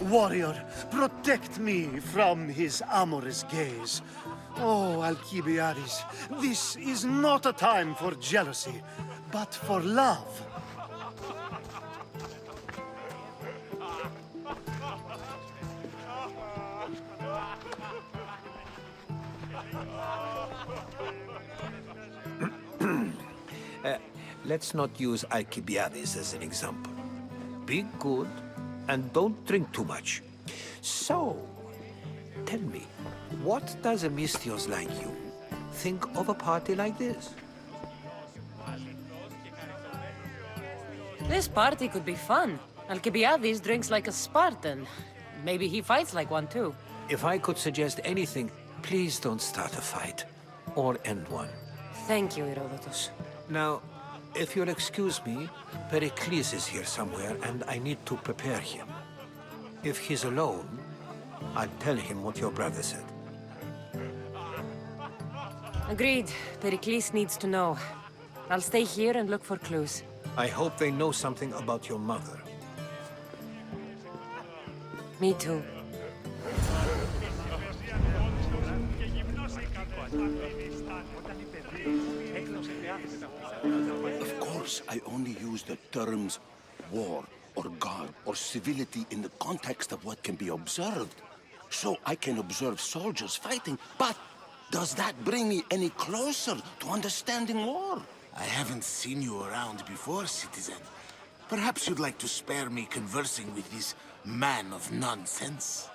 P: Warrior, protect me from his amorous gaze. Oh, Alcibiades, this is not a time for jealousy, but for love.
C: Let's not use Alcibiades as an example. Be good, and don't drink too much. So, tell me, what does a Mystios like you think of a party like this?
A: This party could be fun. Alcibiades drinks like a Spartan. Maybe he fights like one too.
C: If I could suggest anything, please don't start a fight, or end one.
A: Thank you, Herodotus.
C: Now, if you'll excuse me, Pericles is here somewhere, and I need to prepare him. If he's alone, I'll tell him what your brother said.
A: Agreed. Pericles needs to know. I'll stay here and look for clues.
C: I hope they know something about your mother.
A: Me too.
Q: Of course, I only use the terms war or God or civility in the context of what can be observed. So I can observe soldiers fighting, but does that bring me any closer to understanding war?
E: I haven't seen you around before, citizen. Perhaps you'd like to spare me conversing with this man of nonsense?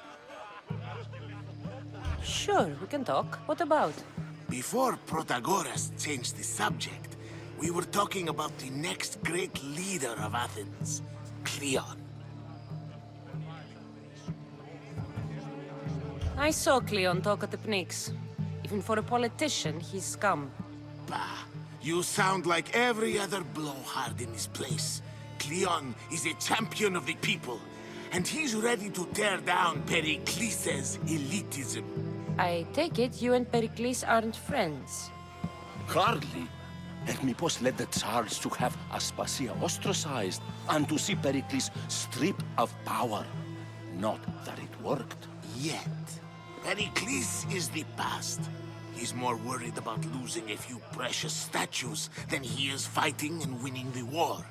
A: Sure, we can talk. What about?
E: Before Protagoras changed the subject, we were talking about the next great leader of Athens, Kleon.
A: I saw Kleon talk at the Pnyx. Even for a politician, he's scum.
E: Bah, you sound like every other blowhard in this place. Kleon is a champion of the people, and he's ready to tear down Pericles' elitism.
A: I take it you and Pericles aren't friends.
Q: Hardly. Hermippos led the Tsars to have Aspasia ostracized and to see Pericles stripped of power. Not that it worked.
E: Yet, Pericles is the past. He's more worried about losing a few precious statues than he is fighting and winning the war.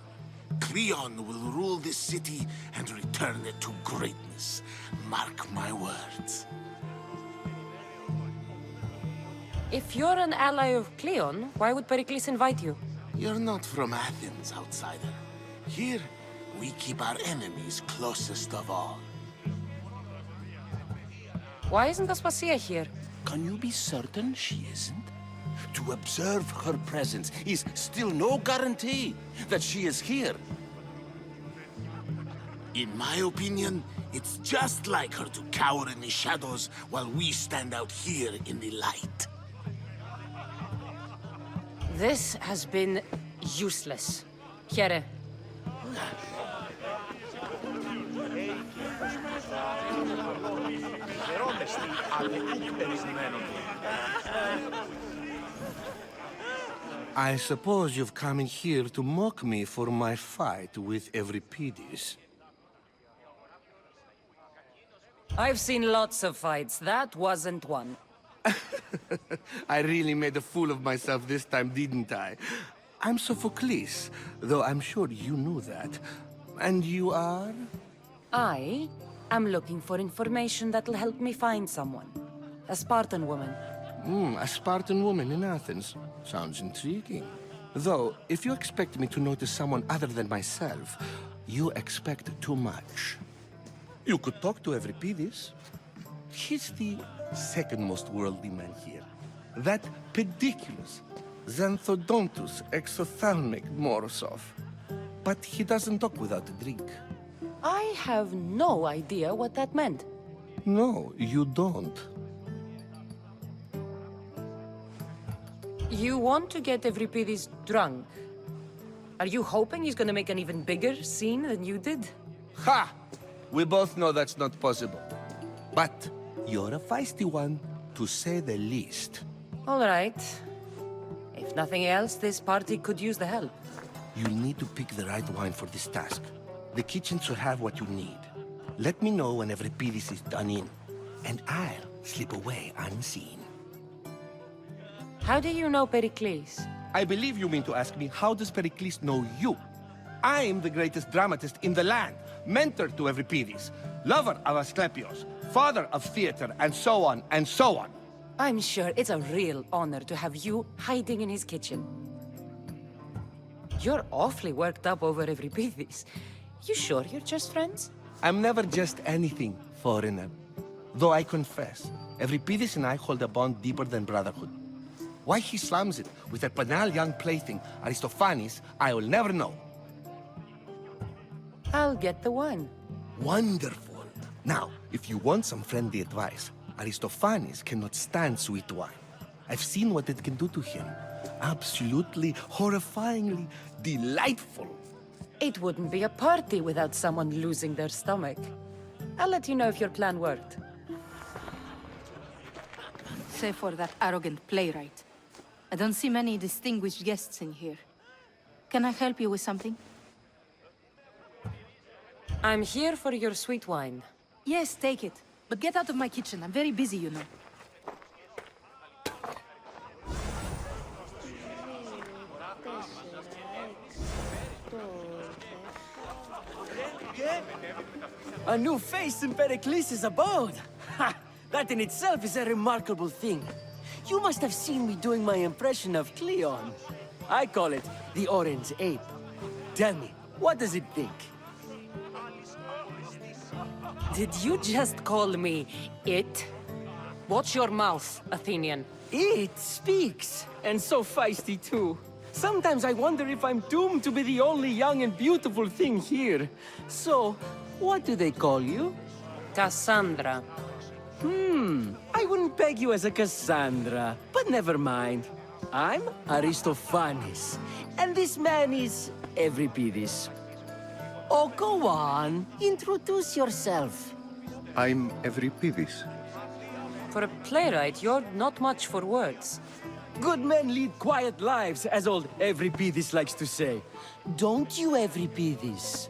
E: Kleon will rule this city and return it to greatness. Mark my words.
A: If you're an ally of Kleon, why would Pericles invite you?
E: You're not from Athens, outsider. Here, we keep our enemies closest of all.
A: Why isn't Aspasia here?
Q: Can you be certain she isn't? To observe her presence is still no guarantee that she is here.
E: In my opinion, it's just like her to cower in the shadows while we stand out here in the light.
A: This has been useless. Here.
R: I suppose you've come in here to mock me for my fight with Euripides.
A: I've seen lots of fights. That wasn't one.
R: I really made a fool of myself this time, didn't I? I'm Sophocles, though I'm sure you knew that. And you are?
A: I am looking for information that'll help me find someone. A Spartan woman.
R: A Spartan woman in Athens. Sounds intriguing. Though, if you expect me to notice someone other than myself, you expect too much. You could talk to Euripides. He's the second most worldly man here. That pediculous, xanthodontus exophthalmic Morosov. But he doesn't talk without a drink.
A: I have no idea what that meant.
R: No, you don't.
A: You want to get Euripides drunk? Are you hoping he's gonna make an even bigger scene than you did?
R: Ha! We both know that's not possible. But you're a feisty one, to say the least.
A: All right. If nothing else, this party could use the help.
R: You'll need to pick the right wine for this task. The kitchen should have what you need. Let me know when Euripides is done in, and I'll slip away unseen.
A: How do you know Pericles?
R: I believe you mean to ask me, how does Pericles know you? I'm the greatest dramatist in the land, mentor to Euripides, lover of Asclepios, father of theater, and so on, and so on.
A: I'm sure it's a real honor to have you hiding in his kitchen. You're awfully worked up over Euripides. You sure you're just friends?
R: I'm never just anything, foreigner. Though I confess, Euripides and I hold a bond deeper than brotherhood. Why he slams it with a banal young plaything, Aristophanes, I will never know.
A: I'll get the wine.
R: Wonderful. Now, if you want some friendly advice, Aristophanes cannot stand sweet wine. I've seen what it can do to him. Absolutely, horrifyingly delightful.
A: It wouldn't be a party without someone losing their stomach. I'll let you know if your plan worked.
S: Save for that arrogant playwright. I don't see many distinguished guests in here. Can I help you with something?
A: I'm here for your sweet wine.
S: Yes, take it. But get out of my kitchen. I'm very busy, you know.
T: A new face in Pericles' abode! Ha! That in itself is a remarkable thing. You must have seen me doing my impression of Kleon. I call it the Orange Ape. Tell me, what does it think?
A: Did you just call me it? Watch your mouth, Athenian.
T: It speaks, and so feisty too. Sometimes I wonder if I'm doomed to be the only young and beautiful thing here. So, what do they call you?
A: Cassandra.
T: I wouldn't peg you as a Cassandra, but never mind. I'm Aristophanes, and this man is Euripides. Oh, go on. Introduce yourself.
U: I'm Euripides.
A: For a playwright, you're not much for words.
T: Good men lead quiet lives, as old Euripides likes to say. Don't you, Euripides?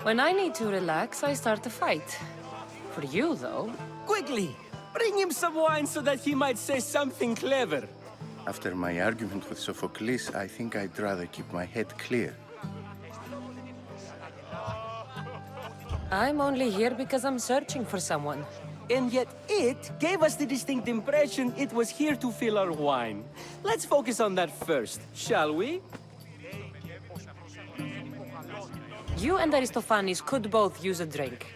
A: When I need to relax, I start a fight. For you, though...
T: Quickly! Bring him some wine so that he might say something clever.
U: After my argument with Sophocles, I think I'd rather keep my head clear.
A: I'm only here because I'm searching for someone.
T: And yet it gave us the distinct impression it was here to fill our wine. Let's focus on that first, shall we?
A: You and Aristophanes could both use a drink.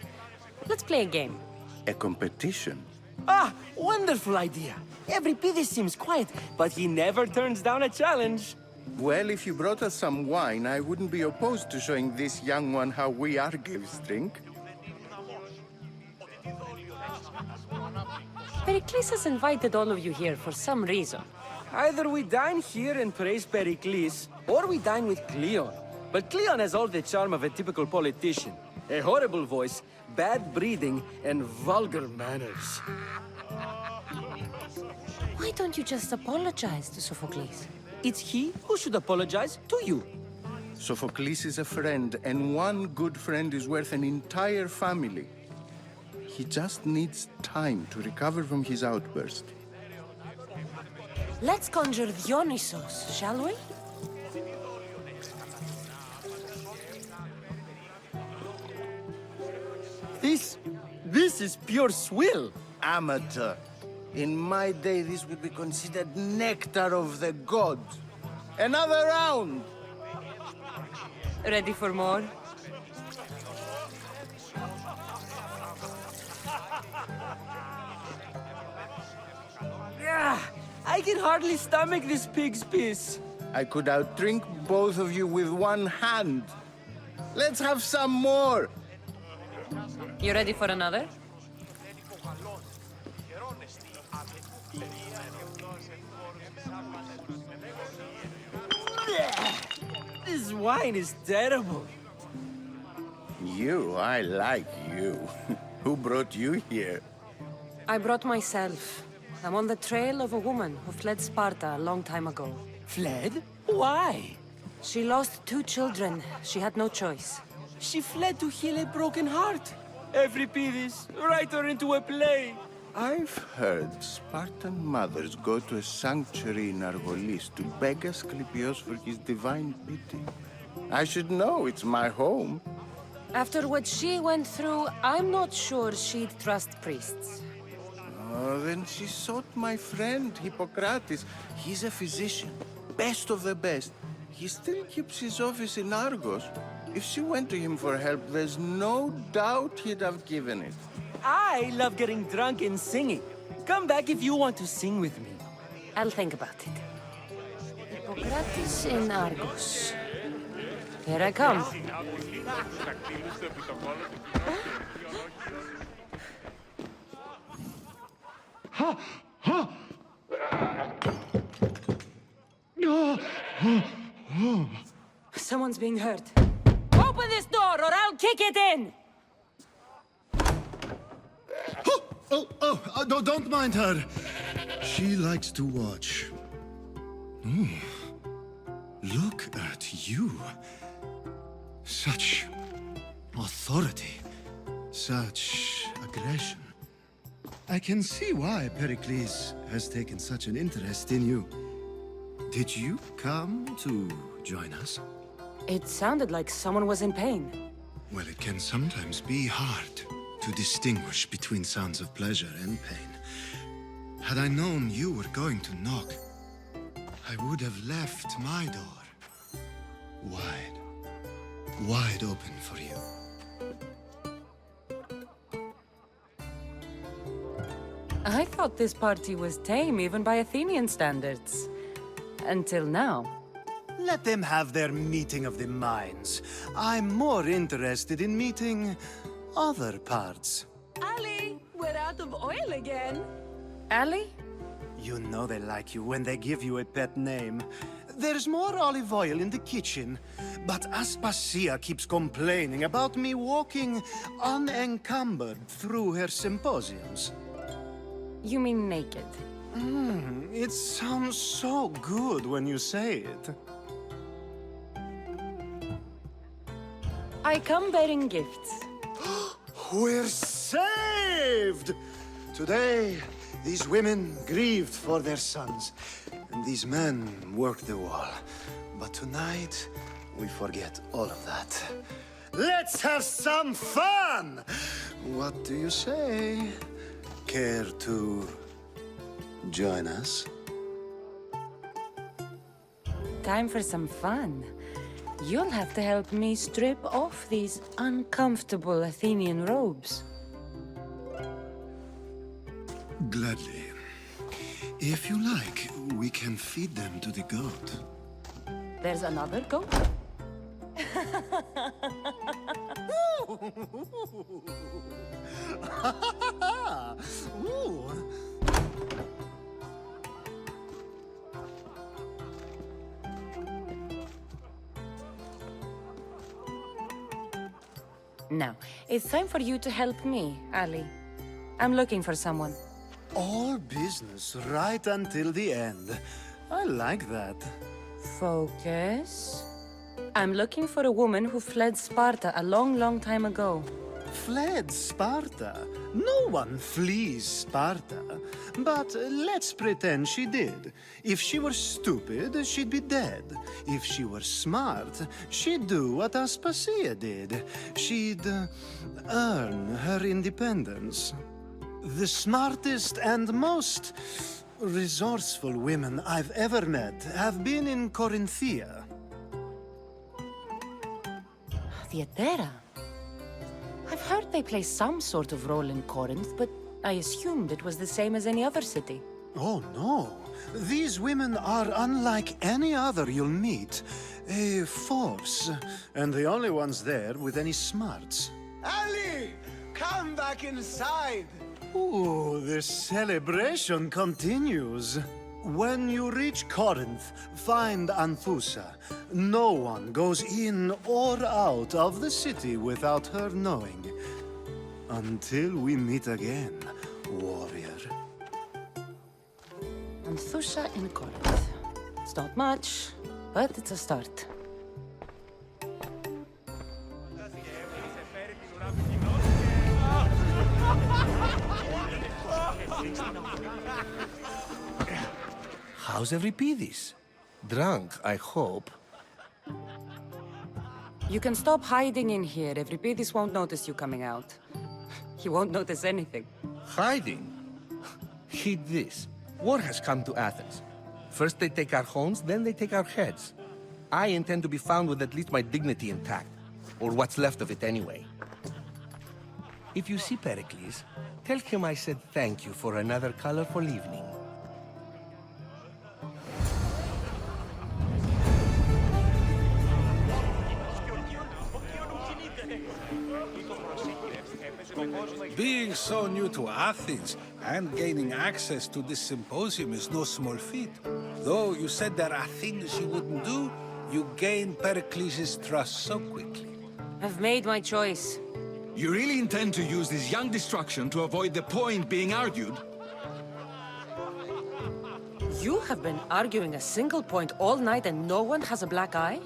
A: Let's play a game.
U: A competition?
T: Ah, wonderful idea. Euripides seems quiet, but he never turns down a challenge.
U: Well, if you brought us some wine, I wouldn't be opposed to showing this young one how we Argives drink.
A: Pericles has invited all of you here for some reason.
T: Either we dine here and praise Pericles, or we dine with Kleon. But Kleon has all the charm of a typical politician. A horrible voice, bad breeding, and vulgar manners.
A: Why don't you just apologize to Sophocles?
T: It's he who should apologize to you.
U: Sophocles is a friend, and one good friend is worth an entire family. He just needs time to recover from his outburst.
A: Let's conjure Dionysos, shall we?
U: This is pure swill. Amateur. In my day, this would be considered nectar of the gods. Another round!
A: Ready for more?
T: I can hardly stomach this pig's piss.
U: I could outdrink both of you with one hand. Let's have some more!
A: You ready for another?
T: This wine is terrible.
U: I like you. Who brought you here?
A: I brought myself. I'm on the trail of a woman who fled Sparta a long time ago.
T: Fled? Why?
A: She lost 2 children. She had no choice.
T: She fled to heal a broken heart. Euripides, write her into a play.
U: I've heard Spartan mothers go to a sanctuary in Argolis to beg Asclepios for his divine pity. I should know, it's my home.
A: After what she went through, I'm not sure she'd trust priests.
U: Oh, then she sought my friend, Hippocrates. He's a physician, best of the best. He still keeps his office in Argos. If she went to him for help, there's no doubt he'd have given it.
T: I love getting drunk and singing. Come back if you want to sing with me.
A: I'll think about it. Hippocrates in Argos. Here I come. Someone's being hurt. Open this door or I'll kick it in!
P: Don't mind her. She likes to watch. Look at you. Such authority. Such aggression. I can see why Pericles has taken such an interest in you. Did you come to join us?
A: It sounded like someone was in pain.
P: Well, it can sometimes be hard to distinguish between sounds of pleasure and pain. Had I known you were going to knock, I would have left my door wide open for you.
A: I thought this party was tame even by Athenian standards. Until now.
P: Let them have their meeting of the minds. I'm more interested in meeting other parts.
S: Ali, we're out of oil again.
A: Ali?
P: You know they like you when they give you a pet name. There's more olive oil in the kitchen, but Aspasia keeps complaining about me walking unencumbered through her symposiums.
A: You mean naked?
P: It sounds so good when you say it.
A: I come bearing gifts.
P: We're saved! Today, these women grieved for their sons, and these men worked the wall. But tonight, we forget all of that. Let's have some fun! What do you say? Care to join us?
A: Time for some fun. You'll have to help me strip off these uncomfortable Athenian robes.
P: Gladly. If you like, we can feed them to the goat.
A: There's another goat? Now, it's time for you to help me, Ali. I'm looking for someone.
P: All business right until the end. I like that.
A: Focus. I'm looking for a woman who fled Sparta a long, long time ago.
P: fled Sparta. No one flees Sparta. But let's pretend she did. If she were stupid, she'd be dead. If she were smart, she'd do what Aspasia did. She'd earn her independence. The smartest and most resourceful women I've ever met have been in Corinthia.
A: Theatera? I've heard they play some sort of role in Corinth, but I assumed it was the same as any other city.
P: Oh, no. These women are unlike any other you'll meet. A force, and the only ones there with any smarts.
B: Ali! Come back inside!
P: Ooh, the celebration continues. When you reach Corinth, find Anthusa. No one goes in or out of the city without her knowing. Until we meet again, warrior.
A: Anthusa in Corinth. It's not much, but it's a start.
R: How's Euripides? Drunk, I hope.
A: You can stop hiding in here. Euripides won't notice you coming out. He won't notice anything.
R: Hiding? Heed this. War has come to Athens. First they take our homes, then they take our heads. I intend to be found with at least my dignity intact. Or what's left of it anyway. If you see Pericles, tell him I said thank you for another colorful evening.
C: Being so new to Athens and gaining access to this symposium is no small feat. Though you said there are things you wouldn't do, you gained Pericles' trust so quickly.
A: I've made my choice.
N: You really intend to use this young destruction to avoid the point being argued?
A: You have been arguing a single point all night and no one has a black eye?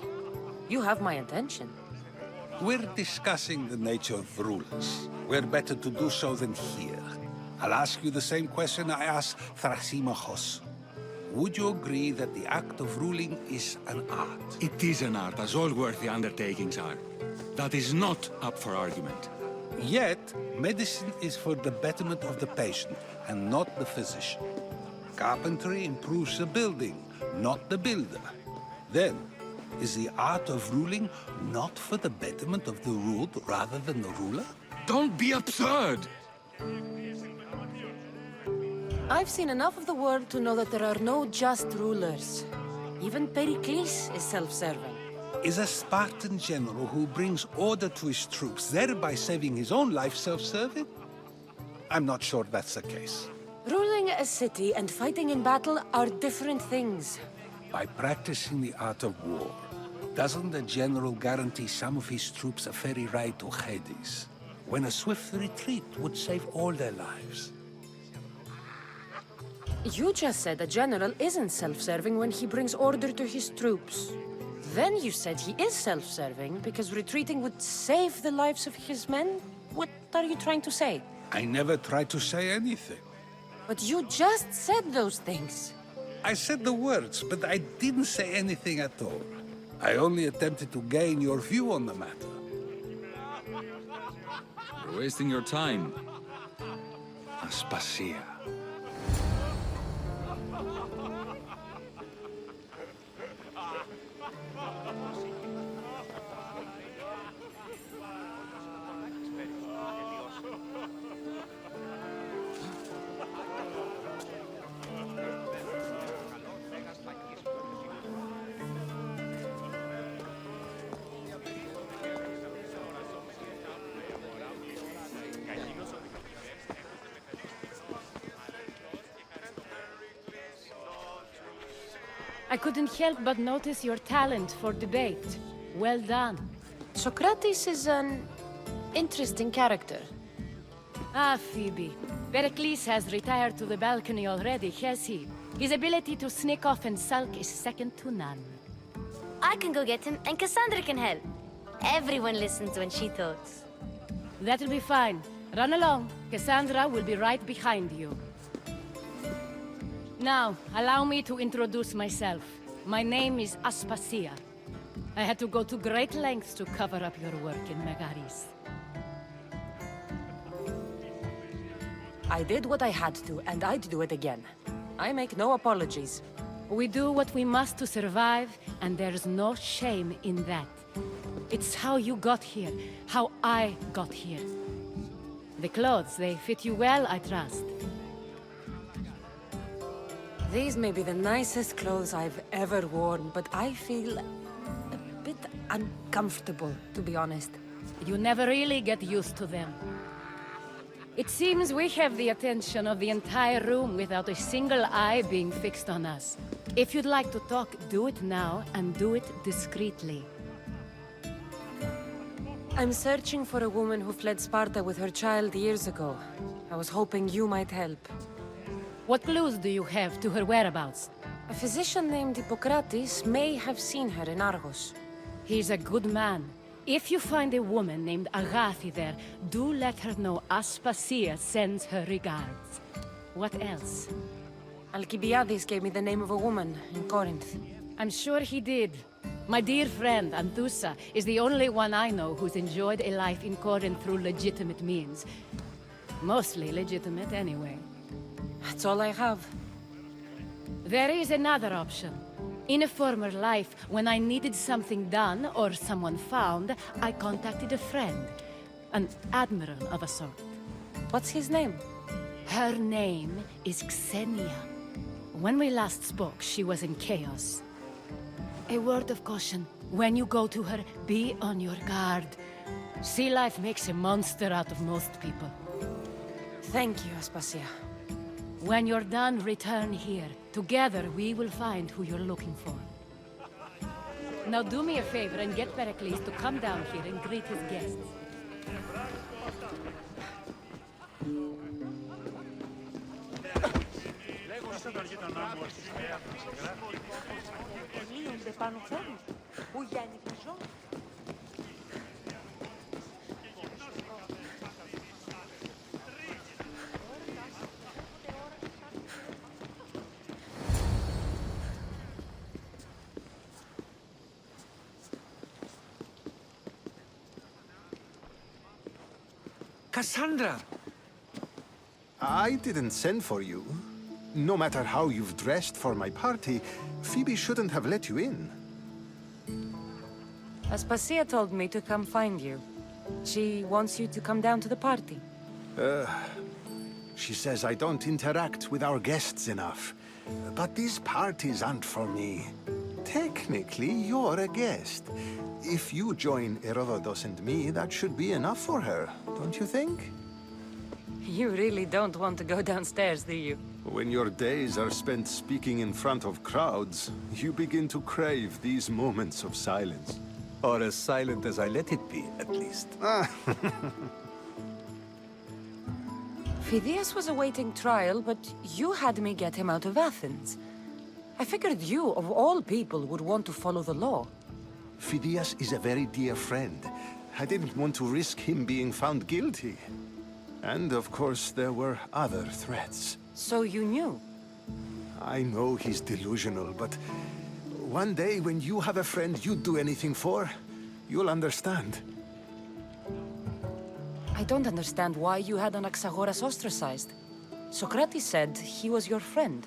A: You have my attention.
C: We're discussing the nature of rulers. We're better to do so than here. I'll ask you the same question I asked Thrasymachos. Would you agree that the act of ruling is an art?
N: It is an art, as all worthy undertakings are. That is not up for argument.
C: Yet, medicine is for the betterment of the patient and not the physician. Carpentry improves the building, not the builder. Then, is the art of ruling not for the betterment of the ruled rather than the ruler?
N: Don't be absurd!
A: I've seen enough of the world to know that there are no just rulers. Even Pericles is self-serving.
C: Is a Spartan general who brings order to his troops, thereby saving his own life, self-serving? I'm not sure that's the case.
A: Ruling a city and fighting in battle are different things.
C: By practicing the art of war, doesn't the general guarantee some of his troops a ferry ride to Hades, when a swift retreat would save all their lives?
A: You just said a general isn't self-serving when he brings order to his troops. Then you said he is self-serving because retreating would save the lives of his men? What are you trying to say?
C: I never tried to say anything.
A: But you just said those things.
C: I said the words, but I didn't say anything at all. I only attempted to gain your view on the matter.
N: You're wasting your time. Aspasia.
I: I couldn't help but notice your talent for debate. Well done.
A: Socrates is an interesting character.
I: Ah, Phoebe. Pericles has retired to the balcony already, has he? His ability to sneak off and sulk is second to none.
O: I can go get him, and Cassandra can help. Everyone listens when she talks.
I: That'll be fine. Run along. Cassandra will be right behind you. Now, allow me to introduce myself. My name is Aspasia. I had to go to great lengths to cover up your work in Megaris.
A: I did what I had to, and I'd do it again. I make no apologies.
I: We do what we must to survive, and there's no shame in that. It's how you got here, how I got here. The clothes, they fit you well, I trust.
A: These may be the nicest clothes I've ever worn, but I feel a bit uncomfortable, to be honest.
I: You never really get used to them. It seems we have the attention of the entire room without a single eye being fixed on us. If you'd like to talk, do it now, and do it discreetly.
A: I'm searching for a woman who fled Sparta with her child years ago. I was hoping you might help.
I: What clues do you have to her whereabouts?
A: A physician named Hippocrates may have seen her in Argos.
I: He's a good man. If you find a woman named Agathi there, do let her know Aspasia sends her regards. What else?
A: Alcibiades gave me the name of a woman in Corinth.
I: I'm sure he did. My dear friend, Anthusa, is the only one I know who's enjoyed a life in Corinth through legitimate means. Mostly legitimate, anyway.
A: That's all I have.
I: There is another option. In a former life, when I needed something done or someone found, I contacted a friend. An admiral of a sort.
A: What's his name?
I: Her name is Xenia. When we last spoke, she was in chaos. A word of caution. When you go to her, be on your guard. Sea life makes a monster out of most people.
A: Thank you, Aspasia.
I: When you're done, return here. Together, we will find who you're looking for. Now do me a favor and get Pericles to come down here and greet his guests.
C: Cassandra!
H: I didn't send for you. No matter how you've dressed for my party, Phoebe shouldn't have let you in.
A: Aspasia told me to come find you. She wants you to come down to the party.
H: She says I don't interact with our guests enough. But these parties aren't for me. Technically, you're a guest. If you join Herodotus and me, that should be enough for her, don't you think?
A: You really don't want to go downstairs, do you?
H: When your days are spent speaking in front of crowds, you begin to crave these moments of silence.
C: Or as silent as I let it be, at least.
A: Phidias was awaiting trial, but you had me get him out of Athens. I figured you, of all people, would want to follow the law.
H: Phidias is a very dear friend. I didn't want to risk him being found guilty. And of course, there were other threats.
A: So you knew?
H: I know he's delusional, but one day when you have a friend you'd do anything for, you'll understand.
A: I don't understand why you had Anaxagoras ostracized. Socrates said he was your friend.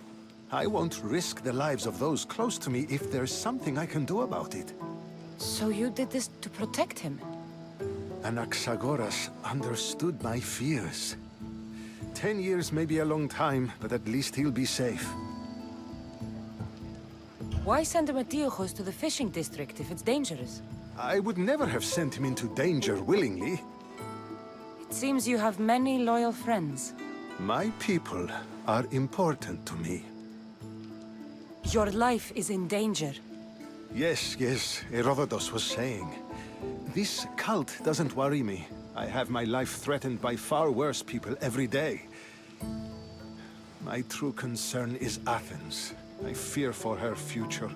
H: I won't risk the lives of those close to me if there's something I can do about it.
A: So you did this to protect him?
H: Anaxagoras understood my fears. 10 years may be a long time, but at least he'll be safe.
A: Why send Metiochos to the fishing district if it's dangerous?
H: I would never have sent him into danger willingly.
A: It seems you have many loyal friends.
H: My people are important to me.
A: Your life is in danger.
H: Yes, Herodotus was saying. This cult doesn't worry me. I have my life threatened by far worse people every day. My true concern is Athens. I fear for her future.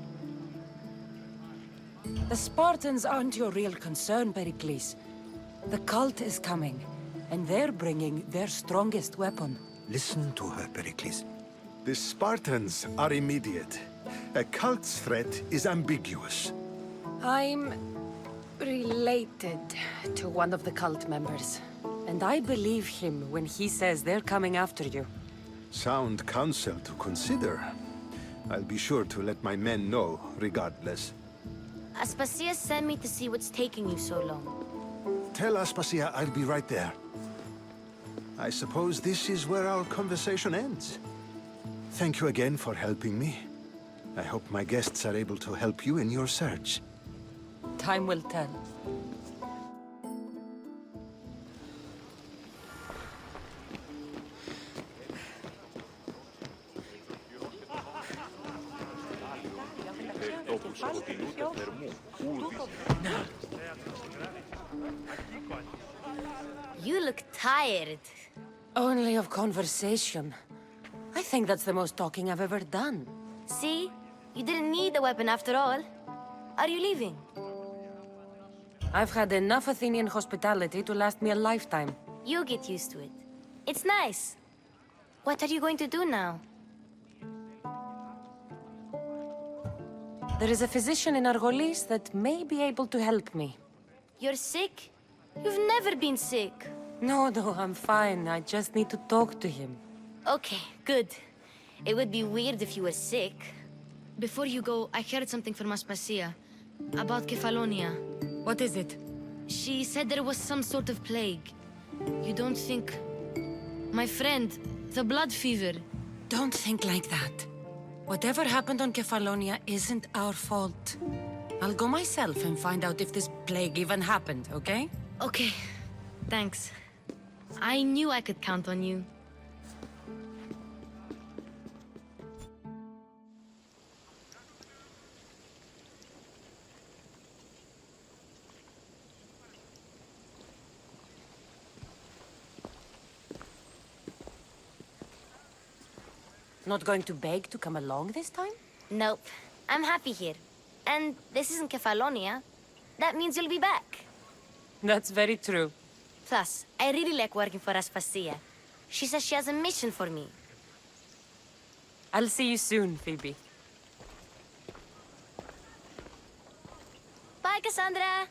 A: The Spartans aren't your real concern, Pericles. The cult is coming, and they're bringing their strongest weapon.
C: Listen to her, Pericles.
H: The Spartans are immediate. A cult's threat is ambiguous.
A: I'm related to one of the cult members, and I believe him when he says they're coming after you.
H: Sound counsel to consider. I'll be sure to let my men know, regardless.
O: Aspasia sent me to see what's taking you so long.
H: Tell Aspasia I'll be right there. I suppose this is where our conversation ends. Thank you again for helping me. I hope my guests are able to help you in your search.
A: Time will tell.
O: You look tired.
A: Only of conversation. I think that's the most talking I've ever done.
O: See? You didn't need the weapon after all. Are you leaving?
A: I've had enough Athenian hospitality to last me a lifetime.
O: You'll get used to it. It's nice. What are you going to do now?
A: There is a physician in Argolis that may be able to help me.
O: You're sick? You've never been sick.
A: No, I'm fine. I just need to talk to him.
O: Okay, good. It would be weird if you were sick. Before you go, I heard something from Aspasia. About Kefalonia.
A: What is it?
O: She said there was some sort of plague. You don't think... My friend, the blood fever.
A: Don't think like that. Whatever happened on Kefalonia isn't our fault. I'll go myself and find out if this plague even happened, okay?
O: Okay, thanks. I knew I could count on you.
A: Not going to beg to come along this time?
O: Nope. I'm happy here. And this isn't Kefalonia. That means you'll be back.
A: That's very true.
O: Plus, I really like working for Aspasia. She says she has a mission for me.
A: I'll see you soon, Phoebe.
O: Bye, Cassandra!